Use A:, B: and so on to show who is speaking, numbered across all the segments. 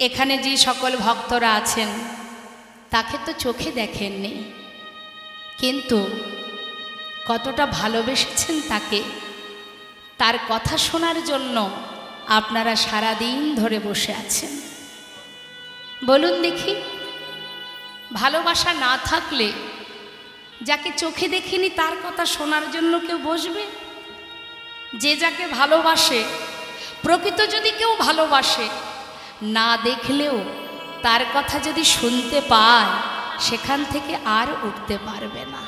A: এখানে যে সকল ভক্তরা আছেন তাকে তো চোখে দেখেননি, কিন্তু কতটা ভালোবেসেছেন তাকে, তার কথা শোনার জন্য আপনারা সারাদিন ধরে বসে আছেন। বলুন দেখি, ভালোবাসা না থাকলে যাকে চোখে দেখিনি তার কথা শোনার জন্য কেউ বসবে? যে যাকে ভালোবাসে, প্রকৃত যদি কেউ ভালোবাসে, না দেখলেও তার কথা যদি শুনতে পায় সেখান থেকে আর উঠতে পারবে না,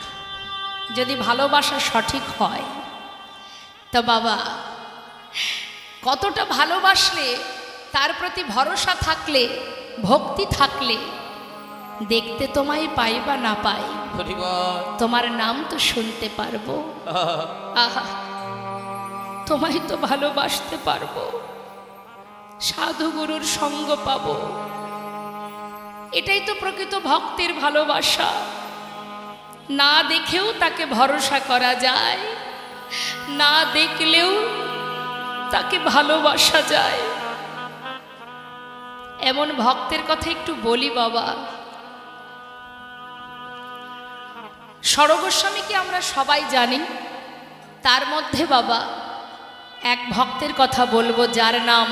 A: যদি ভালোবাসা সঠিক হয়। তো বাবা, কতটা ভালোবাসলে, তার প্রতি ভরসা থাকলে, ভক্তি থাকলে দেখতে তোমায় পাই বা না পাই, তোমার নাম তো শুনতে পারবো, আহা তোমায় তো ভালোবাসতে পারবো, সাধু গুরুর সঙ্গ পাবো। এটাই তো প্রকৃত ভক্তের ভালোবাসা। না দেখেও তাকে ভরসা করা যায়, না দেখলেও তাকে ভালোবাসা যায়। এমন ভক্তের কথা একটু বলি বাবা। সরগোস্বামীকে আমরা সবাই জানি, তার মধ্যে বাবা এক ভক্তের কথা বলবো যার নাম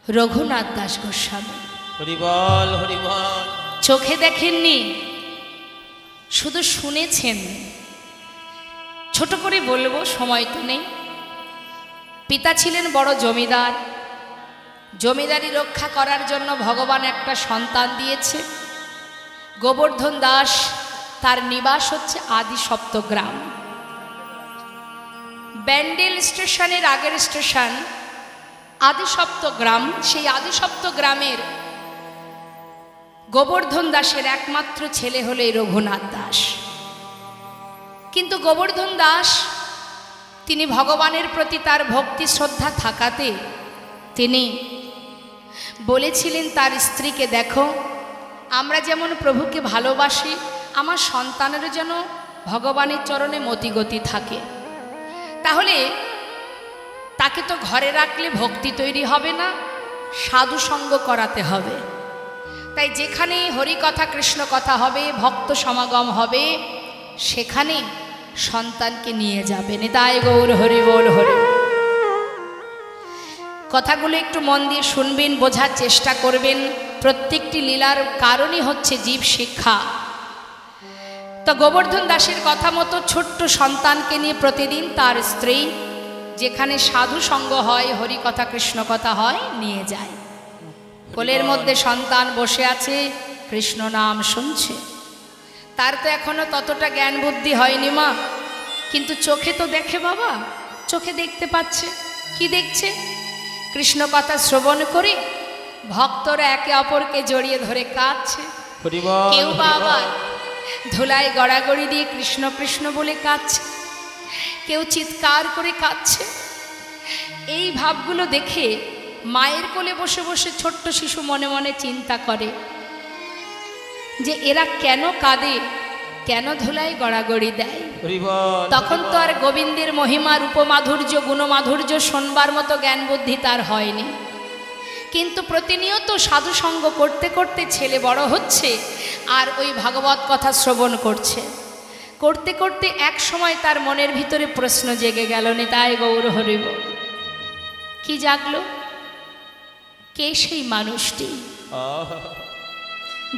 A: রঘুনাথ দাস গোস্বামী।
B: হরি বল, হরি বল।
A: চোখে দেখেননি, শুধু শুনেছেন। ছোট করে বলবো, সময় তো নেই। পিতা ছিলেন বড় জমিদার, জমিদারি রক্ষা করার জন্য ভগবান একটা সন্তান দিয়েছে, গোবর্ধন দাস। তার নিবাস হচ্ছে আদি সপ্তগ্রাম। ব্যান্ডেল স্টেশনের আগের স্টেশন আদি সপ্তগ্রাম। সেই আদি সপ্তগ্রামের গোবর্ধন দাসের একমাত্র ছেলে হলো এই রঘুনাথ দাস। কিন্তু গোবর্ধন দাস তিনি ভগবানের প্রতি তার ভক্তি শ্রদ্ধা থাকাতে তিনি বলেছিলেন তার স্ত্রীকে, দেখো আমরা যেমন প্রভুকে ভালোবাসি, আমার সন্তানেরও যেন ভগবানের চরণে মতিগতি থাকে। তাহলে তাকে তো ঘরে রাখলে ভক্তি তৈরি হবে না, সাধু সঙ্গ করাতে হবে। তাই যেখানে হরি কথা কৃষ্ণ কথা হবে, ভক্ত সমাগম হবে, সেখানে সন্তানকে নিয়ে যাবেন। তাই গৌর হরি বল, হরি। কথাগুলো একটু মন দিয়ে শুনবেন, বোঝার চেষ্টা করবেন। প্রত্যেকটি লীলার কারণই হচ্ছে জীব শিক্ষা। তো গোবর্ধন দাসের কথা মতো ছোট্ট সন্তানকে নিয়ে প্রতিদিন তার স্ত্রী যেখানে সাধু সঙ্গ হয়, হরি কথা কৃষ্ণ কথা হয়, নিয়ে যায়। কোলের মধ্যে সন্তান বসে আছে, কৃষ্ণ নাম শুনছে। তার তো এখনো ততটা জ্ঞান বুদ্ধি হয়নি মা, কিন্তু চোখে তো দেখে বাবা, চোখে দেখতে পাচ্ছে। কি দেখছে? কৃষ্ণ কথা শ্রবণ করে ভক্তরা একে অপরকে জড়িয়ে ধরে কাঁদছে। কেউ বা আবার ধুলায় গড়াগড়ি দিয়ে কৃষ্ণ কৃষ্ণ বলে কাঁদছে, কেউ চিৎকার করে কাঁদছে। এই ভাবগুলো দেখে মায়ের কোলে বসে বসে ছোট্ট শিশু মনে মনে চিন্তা করে যে এরা কেন কাঁদে, কেন ধুলায় গড়াগড়ি দেয়। তখন তো আর গোবিন্দের মহিমা, রূপমাধুর্য, গুণমাধুর্য শোনবার মতো জ্ঞান বুদ্ধি তার হয়নি। কিন্তু প্রতিনিয়ত সাধুসঙ্গ করতে করতে ছেলে বড় হচ্ছে, আর ওই ভাগবত কথা শ্রবণ করছে। করতে করতে এক সময় তার মনের ভিতরে প্রশ্ন জেগে গেল, নিতাই গৌর হরি বল। কি জাগলো? কে সেই মানুষটি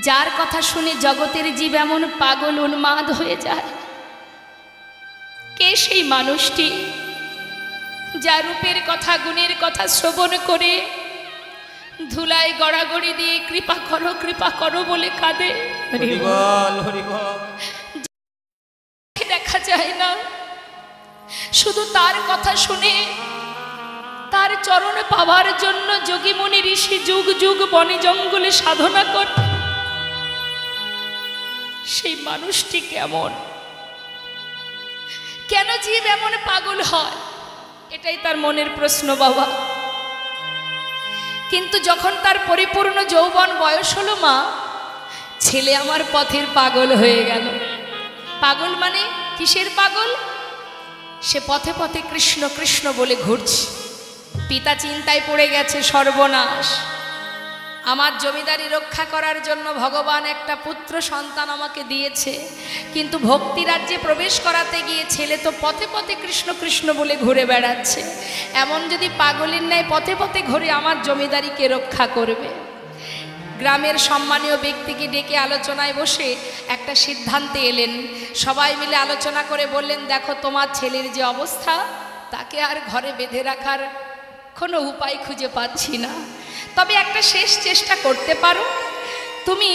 A: যার কথা শুনে জগতের জীব এমন পাগল উন্মাদ হয়ে যায়? কে সেই মানুষটি যার রূপের কথা, গুণের কথা শ্রবণ করে ধুলায় গড়াগড়ি দিয়ে কৃপা করো বলে কাঁদে? দেখা যায় না, শুধু তার কথা শুনে তার চরণে পাওয়ার জন্য যোগী মুনি ঋষি যুগ যুগ বনে জঙ্গলে সাধনা করে। সেই মানুষটি কেমন? কেন জীব এমন পাগল হয়? এটাই তার মনের প্রশ্ন বাবা। কিন্তু যখন তার পরিপূর্ণ যৌবন বয়স হলো মা, ছেলে আমার পথের পাগল হয়ে গেল। পাগল মানে কিসের পাগল? সে পথে পথে কৃষ্ণ কৃষ্ণ বলে ঘুরছে। পিতা চিন্তায় পড়ে গেছে, সর্বনাশ, আমার জমিদারি রক্ষা করার জন্য ভগবান একটা পুত্র সন্তান আমাকে দিয়েছে, কিন্তু ভক্তি রাজ্যে প্রবেশ করাতে গিয়ে ছেলে তো পথে পথে কৃষ্ণ কৃষ্ণ বলে ঘুরে বেড়াচ্ছে। এমন যদি পাগলের ন্যায় পথে পথে ঘুরে আমার জমিদারিকে রক্ষা করবে। গ্রামের সম্মানীয় ব্যক্তিকে ডেকে আলোচনায় বসে একটা সিদ্ধান্তে এলেন। সবাই মিলে আলোচনা করে বললেন, দেখো তোমার ছেলের যে অবস্থা, তাকে আর ঘরে বেঁধে রাখার কোনো উপায় খুঁজে পাচ্ছি না। তবে একটা শেষ চেষ্টা করতে পারো, তুমি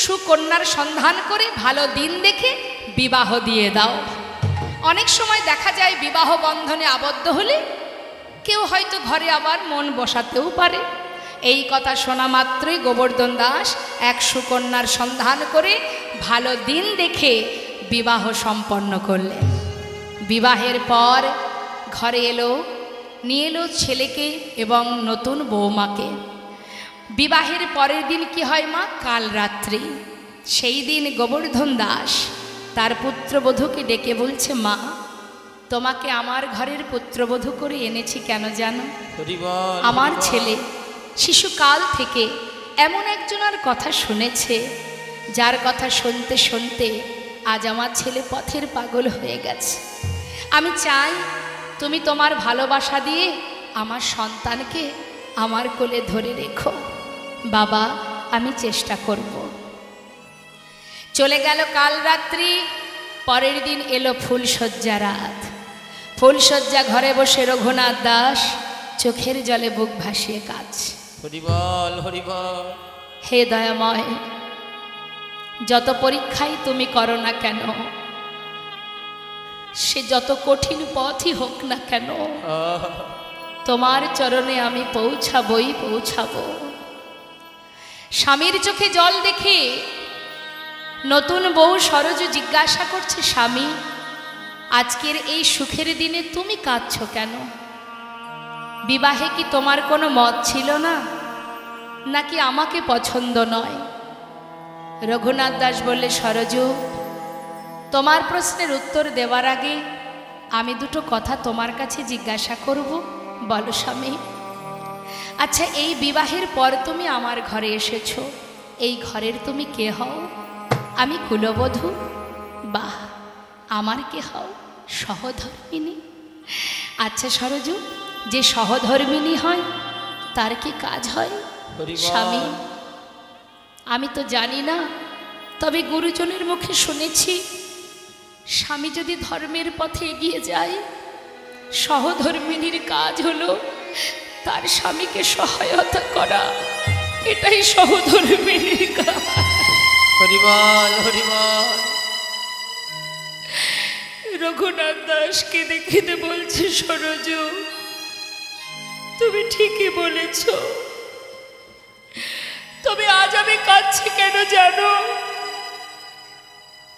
A: সুকন্যার সন্ধান করে ভালো দিন দেখে বিবাহ দিয়ে দাও। অনেক সময় দেখা যায় বিবাহ বন্ধনে আবদ্ধ হলে কেউ হয়তো ঘরে আবার মন বসাতেও পারে। এই কথা শোনা মাত্রই গোবর্ধন দাস এক সুকন্যার সন্ধান করে ভালো দিন দেখে বিবাহ সম্পন্ন করলেন। বিবাহের পর ঘরে নিয়ে এলো ছেলেকে এবং নতুন বৌমাকে। বিবাহের পরের দিন কি হয় মা? কাল রাত্রি। সেই দিন গোবর্ধন দাস তার পুত্রবধূকে ডেকে বলছে, মা, তোমাকে আমার ঘরের পুত্রবধূ করে এনেছি কেন জানো? আমার ছেলে শিশুকাল থেকে এমন একজনের কথা শুনেছে, যার কথা শুনতে শুনতে আজ আমার ছেলে পথের পাগল হয়ে গেছে। আমি চাই তুমি তোমার ভালোবাসা দিয়ে আমার সন্তানকে আমার কোলে ধরে রেখো। বাবা, আমি চেষ্টা করব। চলে গেল কাল রাত্রি। পরের দিন এলো ফুলশয্যা রাত। ফুলশয্যা ঘরে বসে রঘুনাথ দাস চোখের জলে বুক ভাসিয়ে কাঁদছে।
B: হরিবল হরিবল।
A: হে দয়াময়, যত পরীক্ষাই তুমি করো না কেন, সে যত কঠিন পথই হোক না কেন, তোমার চরণে আমি পৌঁছাবই পৌঁছাবো। স্বামীর চোখে জল দেখে নতুন বউ সরজু জিজ্ঞাসা করছে, স্বামী, আজকের এই সুখের দিনে তুমি কাঁদছো কেন? বিবাহে কি তোমার কোনো মত ছিল না, নাকি আমাকে পছন্দ নয়? রঘুনাথ দাস বললে, সরজু, তোমার প্রশ্নের উত্তর দেওয়ার আগে আমি দুটো কথা তোমার কাছে জিজ্ঞাসা করব। বলো স্বামী। আচ্ছা, এই বিবাহের পর তুমি আমার ঘরে এসেছো, এই ঘরের তুমি কে হও? আমি কুলবধূ? বাহ, আমার কে হও? সহধর্মিনী। আচ্ছা সরজু, যে সহধর্মিনী হয় তার কি কাজ হয়? স্বামী, আমি তো জানি না, তবে গুরুজনের মুখে শুনেছি, স্বামী যদি ধর্মের পথে এগিয়ে যায়, সহধর্মিনীর কাজ হলো তার স্বামীকে সহায়তা করা। এটাই সহধর্মিনীর কাজ।
B: হরিবল হরিবল।
A: রঘুনাথ দাসকে দেখে বলছে, সরজু, তুমি ঠিকই বলেছ, তবে আজ আমি কাঁদছি কেন জানো?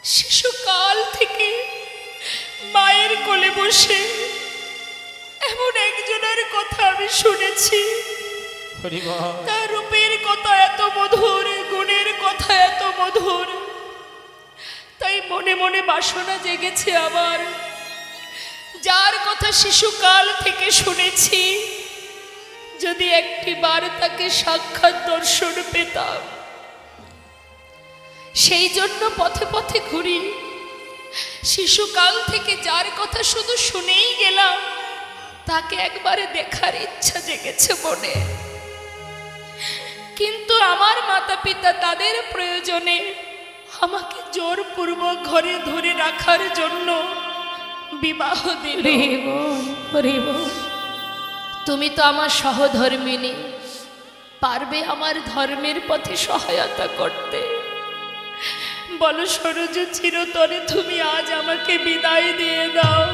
A: শিশুকাল থেকে মায়ের কোলে বসে এমন একজনের কথা আমি শুনেছি, তার রূপের কথা এত মধুর, গুণের কথা এত মধুর, তাই মনে মনে বাসনা জেগেছে আমার, যার কথা শিশুকাল থেকে শুনেছি, যদি একটি বার তাকে সাক্ষাৎ দর্শন পেতাম। সেই জন্য পথে পথে ঘুরি। শিশুকাল থেকে যার কথা শুধু শুনেই গেলাম, তাকে একবারে দেখার ইচ্ছা জেগেছে মনে। কিন্তু আমার মাতা পিতা তাদের প্রয়োজনে আমাকে জোরপূর্বক ঘরে ধরে রাখার জন্য বিবাহ দিল। তুমি তো আমার সহধর্মিনী, পারবে আমার ধর্মের পথে সহায়তা করতে? বলো সরজু, চিরতরে তুমি আজ আমাকে বিদায় দিয়ে দাও,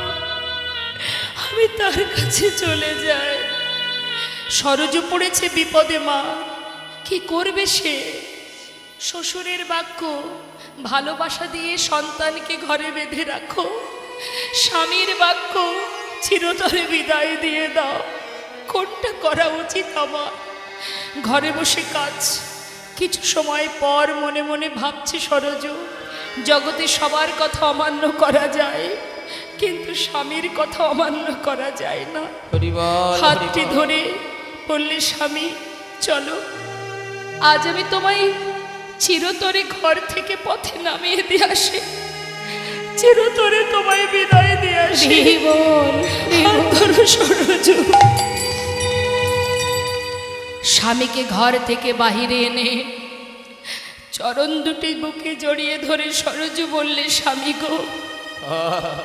A: আমি তার কাছে চলে যাই। সরজু পড়েছে বিপদে মা, কি করবে সে? শ্বশুরের বাক্য, ভালোবাসা দিয়ে সন্তানকে ঘরে বেঁধে রাখো, স্বামীর বাক্য, চিরতরে বিদায় দিয়ে দাও। কোনটা করা উচিত আমার? ঘরে বসে কাজ। কিছু সময় পর মনে মনে ভাবছি, সরজু, জগতে সবার কথা অমান্য করা যায়, কিন্তু স্বামীর কথা অমান্য করা যায় না।
B: হরি বল,
A: হাতটি
B: হরি বল।
A: ধরে বললে, স্বামী চলো, আজ আমি তোমায় চিরতরে ঘর থেকে পথে নামিয়ে দিয়ে আসি, চিরতরে তোমায় বিদায় দিয়ে আসি। সরজু স্বামীকে ঘর থেকে বাহিরে এনে চরণ দুটি বুকে জড়িয়ে ধরে সরজু বললে, স্বামী গো,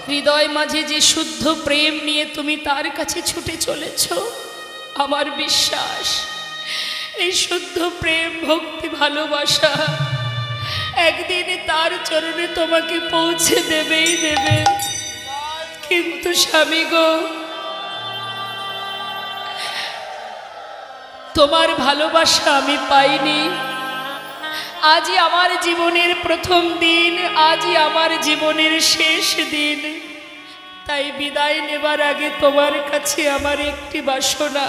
A: হৃদয় মাঝে যে শুদ্ধ প্রেম নিয়ে তুমি তার কাছে ছুটে চলেছ, আমার বিশ্বাস এই শুদ্ধ প্রেম, ভক্তি, ভালোবাসা একদিন তার চরণে তোমাকে পৌঁছে দেবেই দেবে। কিন্তু স্বামী গো, তোমার ভালোবাসা আমি পাইনি। আজই আমার জীবনের প্রথম দিন, আজই আমার জীবনের শেষ দিন। তাই বিদায় নেবার আগে তোমার কাছে আমার একটি বাসনা,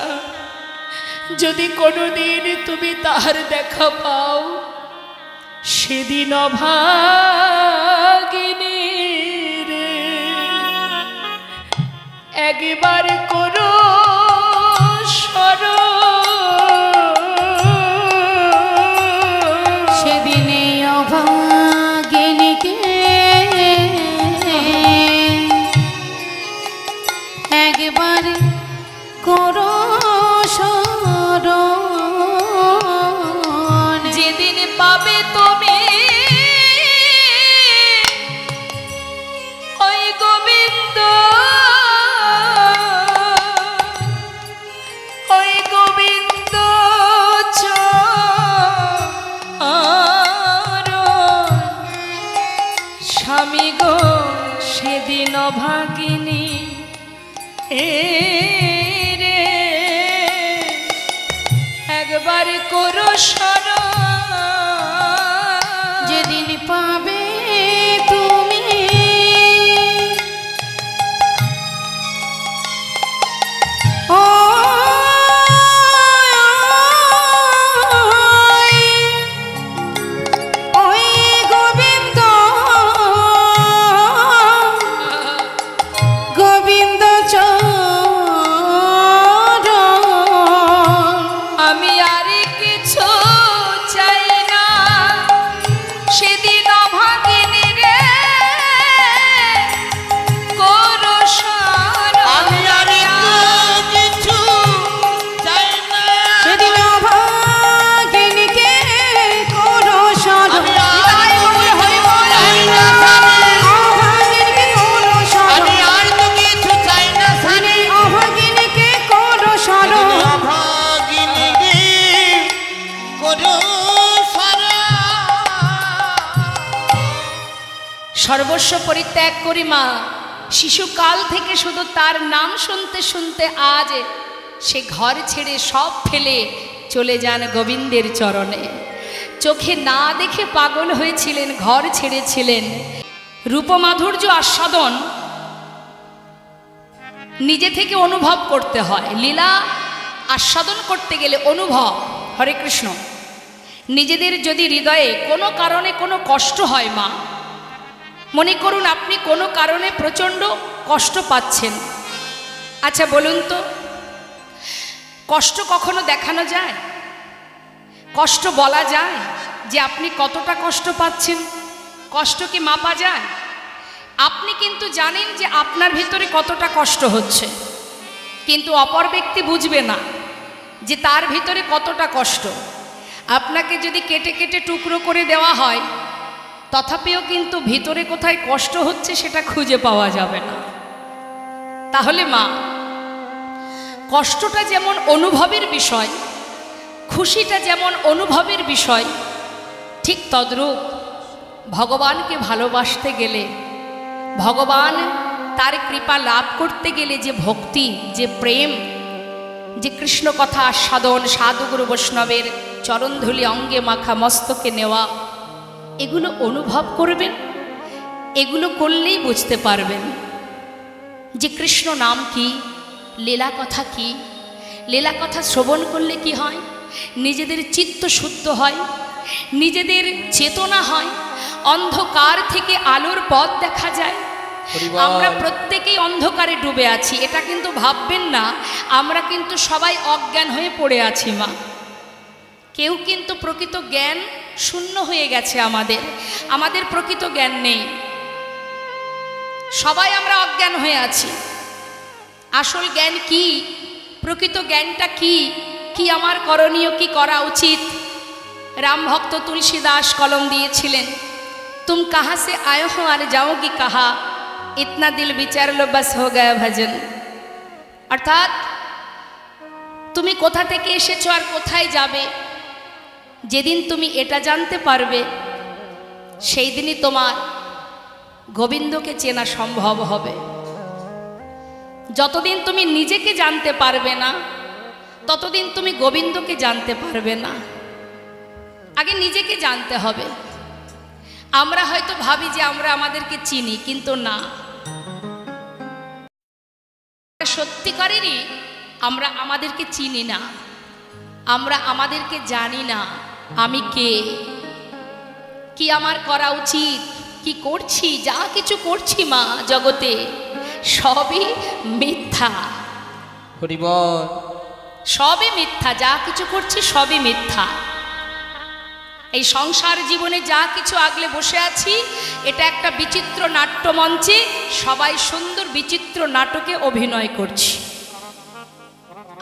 A: যদি কোনোদিন তুমি তার দেখা পাও, সেদিন অভাগিনী রে একবার করো স্মরণ।
C: সেদিনে অভাগিনীকে একবার করো স্মরণ।
A: যেদিন পাবে তুমি ওই গোবিন্দ, ওই গোবিন্দ স্বামী গো, সেদিন অভাগিনী রে একবার করো স্মরণ।
C: যেদিন পাবে তুমি ওই গোবিন্দ, গোবিন্দ চরণ।
A: আমি আর কিছু চাই না, সেদিন অভাগিনী রে করো স্মরণ।
B: আমি আর কিছু চাই না,
C: সেদিন অভাগিনীকে করো স্মরণ।
B: আমি আর
C: অভাগিনীকে করো স্মরণ।
B: আমি আর তো কিছু চাই না,
C: সেদিন অভাগিনীকে করো স্মরণ।
B: অভাগিনী রে করো স্মরণ।
A: সর্বস্ব পরিত্যাগ করি মা, শিশুকাল থেকে শুধু তার নাম শুনতে শুনতে আজ সে ঘর ছেড়ে সব ফেলে চলে যান গোবিন্দের চরণে। চোখে না দেখে পাগল হয়েছিলেন, ঘর ছেড়েছিলেন। রূপমাধুর্য আস্বাদন নিজে থেকে অনুভব করতে হয়। লীলা আস্বাদন করতে গেলে অনুভব। হরে কৃষ্ণ। নিজেদের যদি হৃদয়ে কোনো কারণে কোনো কষ্ট হয় মা, মনে করুন আপনি কোনো কারণে প্রচণ্ড কষ্ট পাচ্ছেন। আচ্ছা বলুন তো, কষ্ট কখনো দেখানো যায়? কষ্ট বলা যায় যে আপনি কতটা কষ্ট পাচ্ছেন? কষ্ট কি মাপা যায়? আপনি কিন্তু জানেন যে আপনার ভিতরে কতটা কষ্ট হচ্ছে, কিন্তু অপর ব্যক্তি বুঝবে না যে তার ভিতরে কতটা কষ্ট। আপনাকে যদি কেটে কেটে টুকরো করে দেওয়া হয়, তথাপিও কিন্তু ভিতরে কোথায় কষ্ট হচ্ছে সেটা খুঁজে পাওয়া যাবে না। তাহলে মা, কষ্টটা যেমন অনুভবের বিষয়, খুশিটা যেমন অনুভবের বিষয়, ঠিক তদ্রূপ ভগবানকে ভালোবাসতে গেলে, ভগবান তার কৃপা লাভ করতে গেলে যে ভক্তি, যে প্রেম, যে কৃষ্ণ কথা আস্বাদন, সাধুগুরু বৈষ্ণবের চরণধুলি অঙ্গে মাখা, মস্তকে নেওয়া, এগুলো অনুভব করবেন। এগুলো করলেই বুঝতে পারবেন যে কৃষ্ণ নাম কি, লীলা কথা কি। লীলা কথা শ্রবণ করলে কি হয়? নিজেদের চিত্ত শুদ্ধ হয়, নিজেদের চেতনা হয়, অন্ধকার থেকে আলোর পথ দেখা যায়।
B: পরিবার।
A: আমরা প্রত্যেকেই অন্ধকারে ডুবে আছি, এটা কিন্তু ভাববেন না আমরা কিন্তু সবাই অজ্ঞান হয়ে পড়ে আছি মা। কেউ কিন্তু প্রকৃত জ্ঞান শূন্য হয়ে গেছে, আমাদের প্রকৃত জ্ঞান নেই, সবাই আমরা অজ্ঞান হয়ে আছি। আসল জ্ঞান কি, প্রকৃত জ্ঞানটা কি, কি আমার করণীয়, কি করা উচিত? রাম ভক্ত তুলসী দাস কলম দিয়েছিলেন, তুম কাহা সে আয়ে হো আর যাওগি কাহা, ইতনা দিল বিচার লো বাস হো গয়া ভজন। অর্থাৎ তুমি কোথা থেকে এসেছো আর কোথায় যাবে, যেদিন তুমি এটা জানতে পারবে সেই দিনই তোমার গোবিন্দকে চেনা সম্ভব হবে। যতদিন তুমি নিজেকে জানতে পারবে না ততদিন তুমি গোবিন্দকে জানতে পারবে না। আগে নিজেকে জানতে হবে। আমরা হয়তো ভাবি যে আমরা আমাদেরকে চিনি, কিন্তু না, সত্যিকারেরই আমরা আমাদেরকে চিনি না, আমরা আমাদেরকে জানি না আমি কে, কি আমার করা উচিত, কি করছি, যা কিছু করছি মা জগতে সবই মিথ্যা,
B: হরিবল,
A: সবই মিথ্যা, যা কিছু করছি সবই মিথ্যা। এই সংসার জীবনে যা কিছু আগলে বসে আছি এটা একটা বিচিত্র নাট্যমঞ্চে সবাই সুন্দর বিচিত্র নাটকে অভিনয় করছি।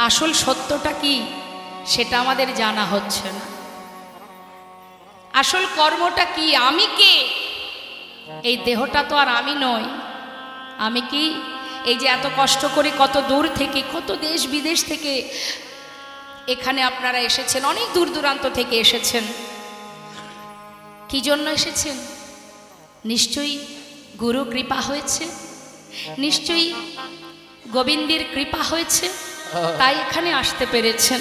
A: আসল সত্যটা কি সেটা আমাদের জানা হচ্ছে না। আসল কর্মটা কি, আমি কে? এই দেহটা তো আর আমি নই। আমি কি? এই যে এত কষ্ট করে কত দূর থেকে, কত দেশ বিদেশ থেকে এখানে আপনারা এসেছেন, অনেক দূর দূরান্ত থেকে এসেছেন, কি জন্য এসেছেন? নিশ্চয়ই গুরু কৃপা হয়েছে, নিশ্চয়ই গোবিন্দের কৃপা হয়েছে, তাই এখানে আসতে পেরেছেন।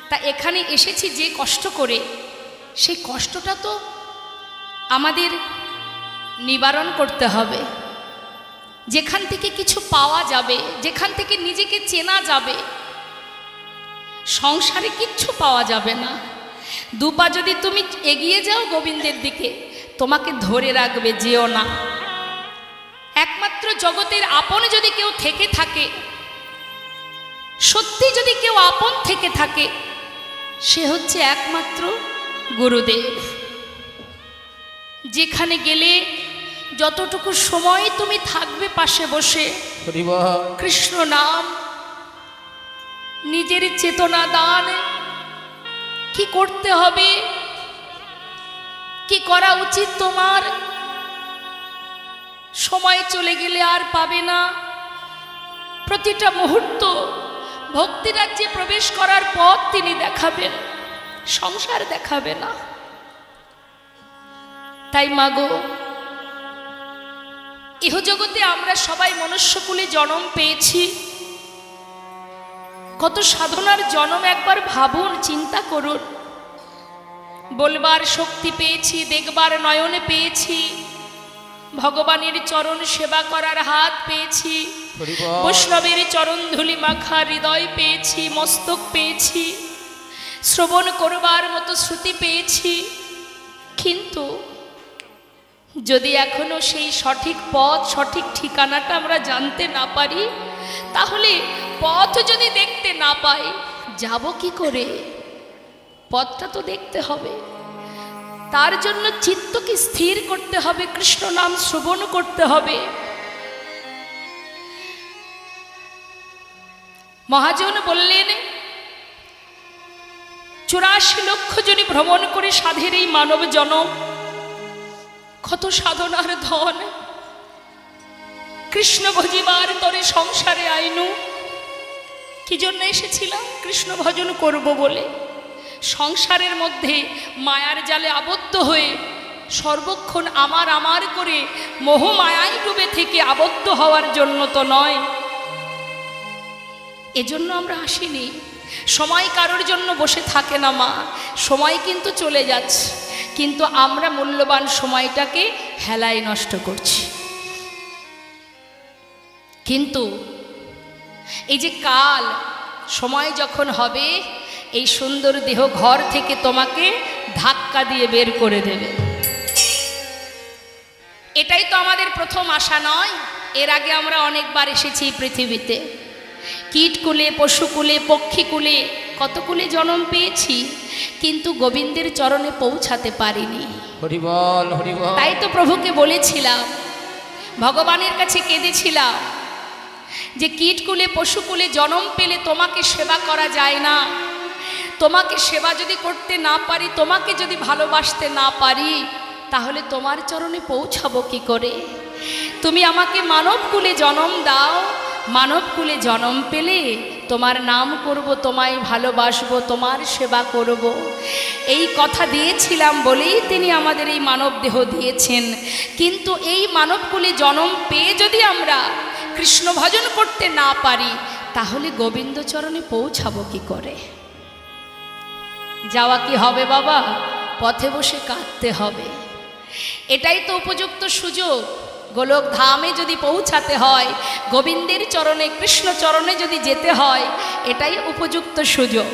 A: তা এখানে এসেছি যে কষ্ট করে, সেই কষ্টটা তো আমাদের নিবারণ করতে হবে। যেখান থেকে কিছু পাওয়া যাবে, যেখান থেকে নিজেকে চেনা যাবে, সংসারে কিচ্ছু পাওয়া যাবে না। দুপা যদি তুমি এগিয়ে যাও গোবিন্দের দিকে, তোমাকে ধরে রাখবে, যেও না। একমাত্র জগতের আপন যদি কেউ থেকে থাকে, সত্যি যদি কেউ আপন থেকে থাকে, সে হচ্ছে একমাত্র গুরুদেব। যেখানে গেলে যতটুকু সময় তুমি থাকবে পাশে বসে কৃষ্ণ নাম, নিজের চেতনা দান, কি করতে হবে, কি করা উচিত তোমার, সময় চলে গেলে আর পাবে না। প্রতিটা মুহূর্ত ভক্তি রাজ্যে প্রবেশ করার পথ তিনি দেখাবেন, সংসার দেখাবে না। তাই মাগো, ইহজগতে আমরা সবাই মনুষ্যকুলে জন্ম পেয়েছি, কত সাধনার জন্ম একবার ভাবুন, চিন্তা করুন। বলবার শক্তি পেয়েছি, দেখবার নয়নে পেয়েছি, ভগবানের চরণ সেবা করার হাত পেয়েছি, বৈষ্ণবের চরণ ধুলি মাখা হৃদয় পেয়েছি, মস্তক পেয়েছি, শ্রবণ করবার মতো শ্রুতি পেয়েছি। কিন্তু যদি এখনো সেই সঠিক পথ, সঠিক ঠিকানাটা আমরা জানতে না পারি, তাহলে পথ যদি দেখতে না পাই, যাব কি করে? পথটা তো দেখতে হবে। তার জন্য চিত্তকে স্থির করতে হবে, কৃষ্ণ নাম শ্রবণ করতে হবে। মহাজন বললেন, 84 লক্ষ জনই ভ্রমণ করে সাধের এই মানব জনম, কত সাধনার ধন, কৃষ্ণ ভজিবার তরে সংসারে আইনু। কি জন্য এসেছিলাম? কৃষ্ণ ভজন করব বলে। সংসারের মধ্যে মায়ার জালে আবদ্ধ হয়ে সর্বক্ষণ আমার আমার করে মোহ মায়ায় ডুবে থেকে আবদ্ধ হওয়ার জন্য তো নয়। এজন্য আমরা আসিনি। সময় কারোর জন্য বসে থাকে না মা, সময় কিন্তু চলে যাচ্ছে, কিন্তু আমরা মূল্যবান সময়টাকে হেলায় নষ্ট করছি। কিন্তু এই যে কাল, সময় যখন হবে, এই সুন্দর দেহ ঘর থেকে তোমাকে ধাক্কা দিয়ে বের করে দেবে। এটাই তো আমাদের প্রথম আশা নয়? এর আগে আমরা অনেকবার এসেছি পৃথিবীতে, কীটকুলে, পশুকুলে, পক্ষীকুলে, কত কুলে জন্ম পেয়েছি, কিন্তু গোবিন্দের চরণে পৌঁছাতে পারিনি।
B: হরি বল, হরি বল।
A: তাই তো প্রভুকে বলেছিলাম, ভগবানের কাছে কেঁদেছিলাম যে কীটকুলে পশুকুলে জন্ম পেলে তোমাকে সেবা করা যায় না। তোমাকে সেবা যদি করতে না পারি, তোমাকে যদি ভালোবাসতে না পারি, তাহলে তোমার চরণে পৌঁছাবো কি করে? তুমি আমাকে মানবকুলে জন্ম দাও, মানবকুলে জন্ম পেলে তোমার নাম করব, তোমায় ভালোবাসবো, তোমার সেবা করব। এই কথা দিয়েছিলাম বলেই তিনি আমাদের এই মানব দেহ দিয়েছেন। কিন্তু এই মানবকুলে জন্ম পেয়ে যদি আমরা কৃষ্ণ ভজন করতে না পারি, তাহলে গোবিন্দ চরণে পৌঁছাবো কি করে? যাওয়া কি হবে বাবা? পথে বসে কাঁদতে হবে। এটাই তো উপযুক্ত সুযোগ। গোলক ধামে যদি পৌঁছাতে হয়, গোবিন্দের চরণে, কৃষ্ণ চরণে যদি যেতে হয়, এটাই উপযুক্ত সুযোগ।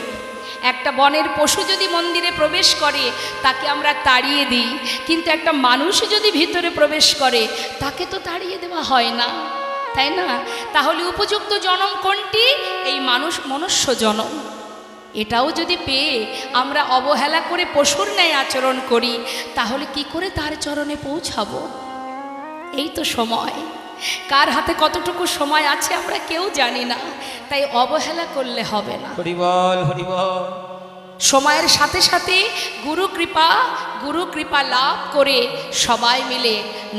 A: একটা বনের পশু যদি মন্দিরে প্রবেশ করে, তাকে আমরা তাড়িয়ে দিই, কিন্তু একটা মানুষ যদি ভিতরে প্রবেশ করে, তাকে তো তাড়িয়ে দেওয়া হয় না, তাই না? তাহলে উপযুক্ত জনম কোনটি? এই মনুষ্য জনম। এটাও যদি পেয়ে আমরা অবহেলা করে পশুর ন্যায় আচরণ করি, তাহলে কি করে তার চরণে পৌঁছাবো? এই তো সময়। কার হাতে কতটুকু সময় আছে আমরা কেউ জানি না, তাই অবহেলা করলে হবে না।
B: হরি বল, হরি বল।
A: সময়ের সাথে সাথে গুরু কৃপা লাভ করে সবাই মিলে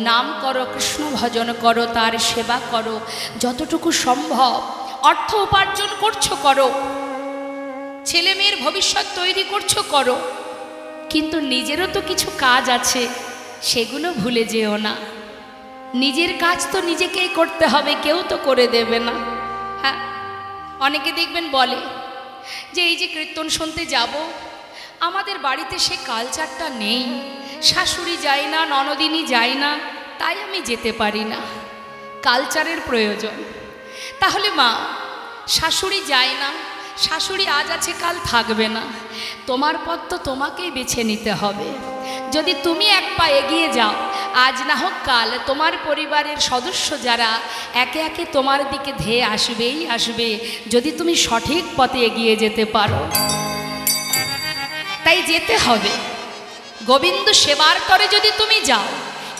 A: নাম করো, কৃষ্ণ ভজন করো, তার সেবা করো, যতটুকু সম্ভব। অর্থ উপার্জন করছো করো, ছেলে মেয়ের ভবিষ্যৎ তৈরি করছো করো, কিন্তু নিজেরও তো কিছু কাজ আছে, সেগুলো ভুলে যেও না। নিজের কাজ তো নিজেকেই করতে হবে, কেউ তো করে দেবে না। হ্যাঁ, অনেকে দেখবেন বলে যে এই যে কীর্তন শুনতে যাব, আমাদের বাড়িতে সে কালচারটা নেই, শাশুড়ি যায় না, ননদিনী যায় না, তাই আমি যেতে পারি না। কালচারের প্রয়োজন। তাহলে মা, শাশুড়ি যায় না, শাশুড়ি আজ আছে কাল থাকবে না, তোমার পথ তো তোমাকেই বেছে নিতে হবে। যদি তুমি এক পা এগিয়ে যাও, আজ না হোক কাল তোমার পরিবারের সদস্য যারা একে একে তোমার দিকে ধেয়ে আসবেই আসবে, যদি তুমি সঠিক পথে এগিয়ে যেতে পারো। তাই যেতে হবে। গোবিন্দ সেবার তরে যদি তুমি যাও,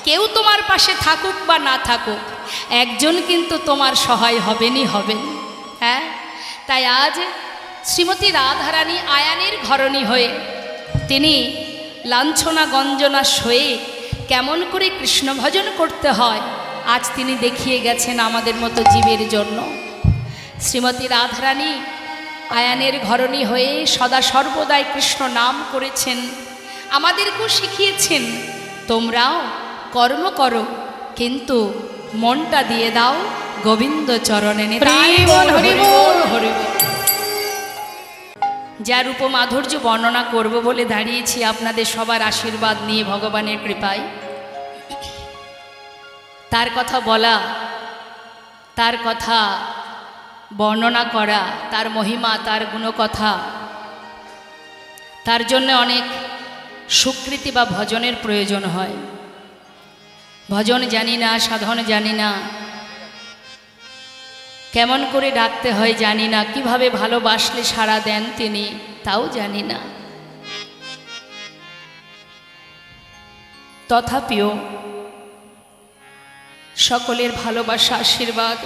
A: কেউ তোমার পাশে থাকুক বা না থাকুক, একজন কিন্তু তোমার সহায় হবেনই হবেন। হ্যাঁ, তাই আজ শ্রীমতী রাধারানী আয়ানের ঘরণী হয়ে তিনি লাঞ্ছনা গঞ্জনা সয়ে কেমন করে কৃষ্ণ ভজন করতে হয় আজ তিনি দেখিয়ে গেছেন আমাদের মতো জীবের জন্য। শ্রীমতী রাধারানী আয়ানের ঘরণী হয়ে সদা সর্বদাই কৃষ্ণ নাম করেছেন, আমাদেরকেও শিখিয়েছেন তোমরাও কর্ম করো, কিন্তু মনটা দিয়ে দাও গোবিন্দ চরণে। যার উপমাধুর্য বর্ণনা করব বলে দাঁড়িয়েছি আপনাদের সবার আশীর্বাদ নিয়ে, ভগবানের কৃপায়। তার কথা বলা, তার কথা বর্ণনা করা, তার মহিমা, তার গুণকথা, তার জন্য অনেক স্বীকৃতি বা ভজনের প্রয়োজন হয়। ভজন জানি না, সাধন জানি না, কেমন করে ডাকতে হয় জানি না, কিভাবে ভালোবাসলে সাড়া দেন তিনি তাও জানি না। তথাপিও সকলের ভালোবাসা, আশীর্বাদ,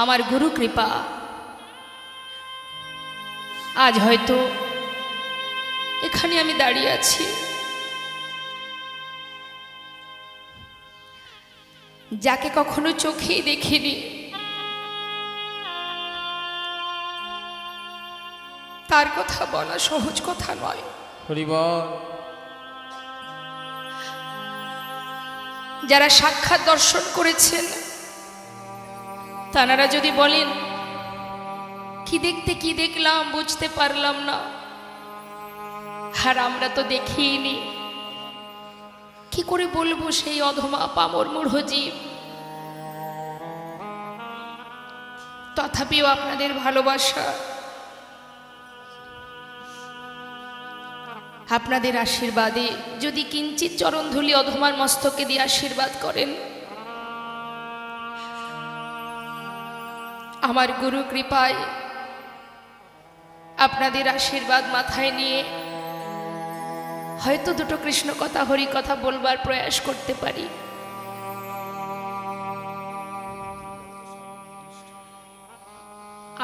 A: আমার গুরু কৃপা আজ হয়তো এখানে আমি দাঁড়িয়ে আছি। যাকে কখনো চোখেই দেখিনি, তার কথা বলা সহজ কথা নয়।
B: হরি বল।
A: যারা সাক্ষাৎ দর্শন করেছেন তারা যদি বলেন কি দেখতে কি দেখলাম বুঝতে পারলাম না, আর আমরা তো দেখিনি, কি করে বলবো সেই অধমা পামর মূঢ় জীব। তথাপিও আপনাদের ভালোবাসা আপনাদের আশীর্বাদে যদি কিঞ্চিত চরণধুলি অধমার মস্তকে দিয়ে আশীর্বাদ করেন, আমার গুরু কৃপায় আপনাদের আশীর্বাদ মাথায় নিয়ে হয়তো দুটো কৃষ্ণ কথা হরি কথা বলবার প্রয়াস করতে পারি।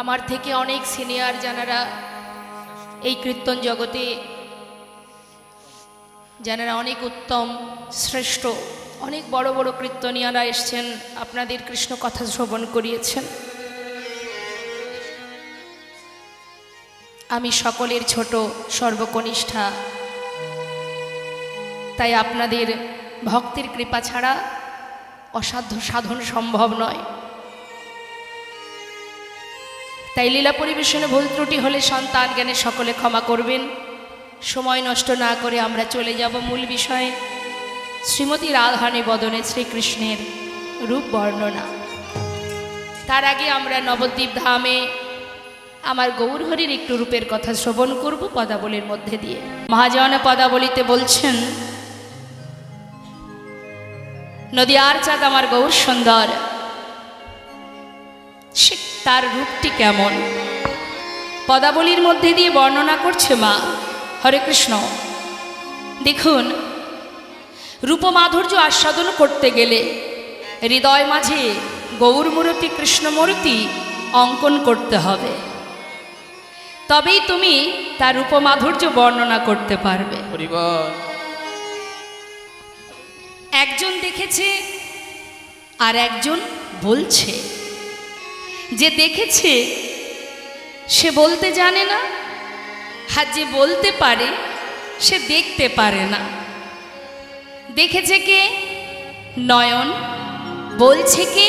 A: আমার থেকে অনেক সিনিয়র যারা এই কীর্তন জগতে, যারা অনেক উত্তম শ্রেষ্ঠ অনেক বড় বড় কীর্তনিয়ারা এসছেন, আপনাদের কৃষ্ণ কথা শ্রবণ করিয়েছেন। আমি সকলের ছোট, সর্বকনিষ্ঠা, তাই আপনাদের ভক্তের কৃপা ছাড়া অসাধ্য সাধন সম্ভব নয়। তাই লীলা পরিবেশনে ভুল ত্রুটি হলে সন্তান জ্ঞানে সকলে ক্ষমা করবেন। সময় নষ্ট না করে আমরা চলে যাব মূল বিষয়ে, শ্রীমতী রাধা নিবেদনে শ্রীকৃষ্ণের রূপ বর্ণনা। তার আগে আমরা নবদ্বীপ ধামে আমার গৌরহরির একটু রূপের কথা শ্রবণ করব পদাবলীর মধ্যে দিয়ে। মহাজন পদাবলীতে বলছেন, নদিয়ার চাঁদ আমার গৌর সুন্দর, সে তার রূপটি কেমন পদাবলীর মধ্যে দিয়ে বর্ণনা করছে মা। হরে কৃষ্ণ। দেখুন, রূপমাধুর্য আস্বাদন করতে গেলে হৃদয় মাঝে গৌরমূর্তি কৃষ্ণমূর্তি অঙ্কন করতে হবে, তবেই তুমি তার রূপমাধুর্য বর্ণনা করতে পারবে। একজন দেখেছে আর একজন বলছে। যে দেখেছে সে বলতে জানে না, আর যে বলতে পারে সে দেখতে পারে না। দেখেছে কে? নয়ন। বলছে কে?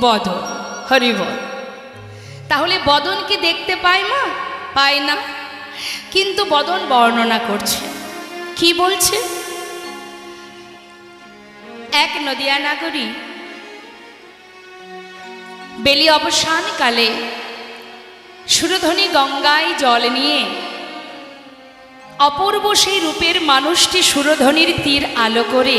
A: বদন। হরিবল। তাহলে বদন কি দেখতে পায় মা? পায় না, কিন্তু বদন বর্ণনা করছে। কি বলছে? এক নদিয়া নাগরী বেলি অবসানকালে সুরধনী গঙ্গায় জল নিয়ে অপূর্ব সেই রূপের মানুষটি সুরধনীর তীর আলো করে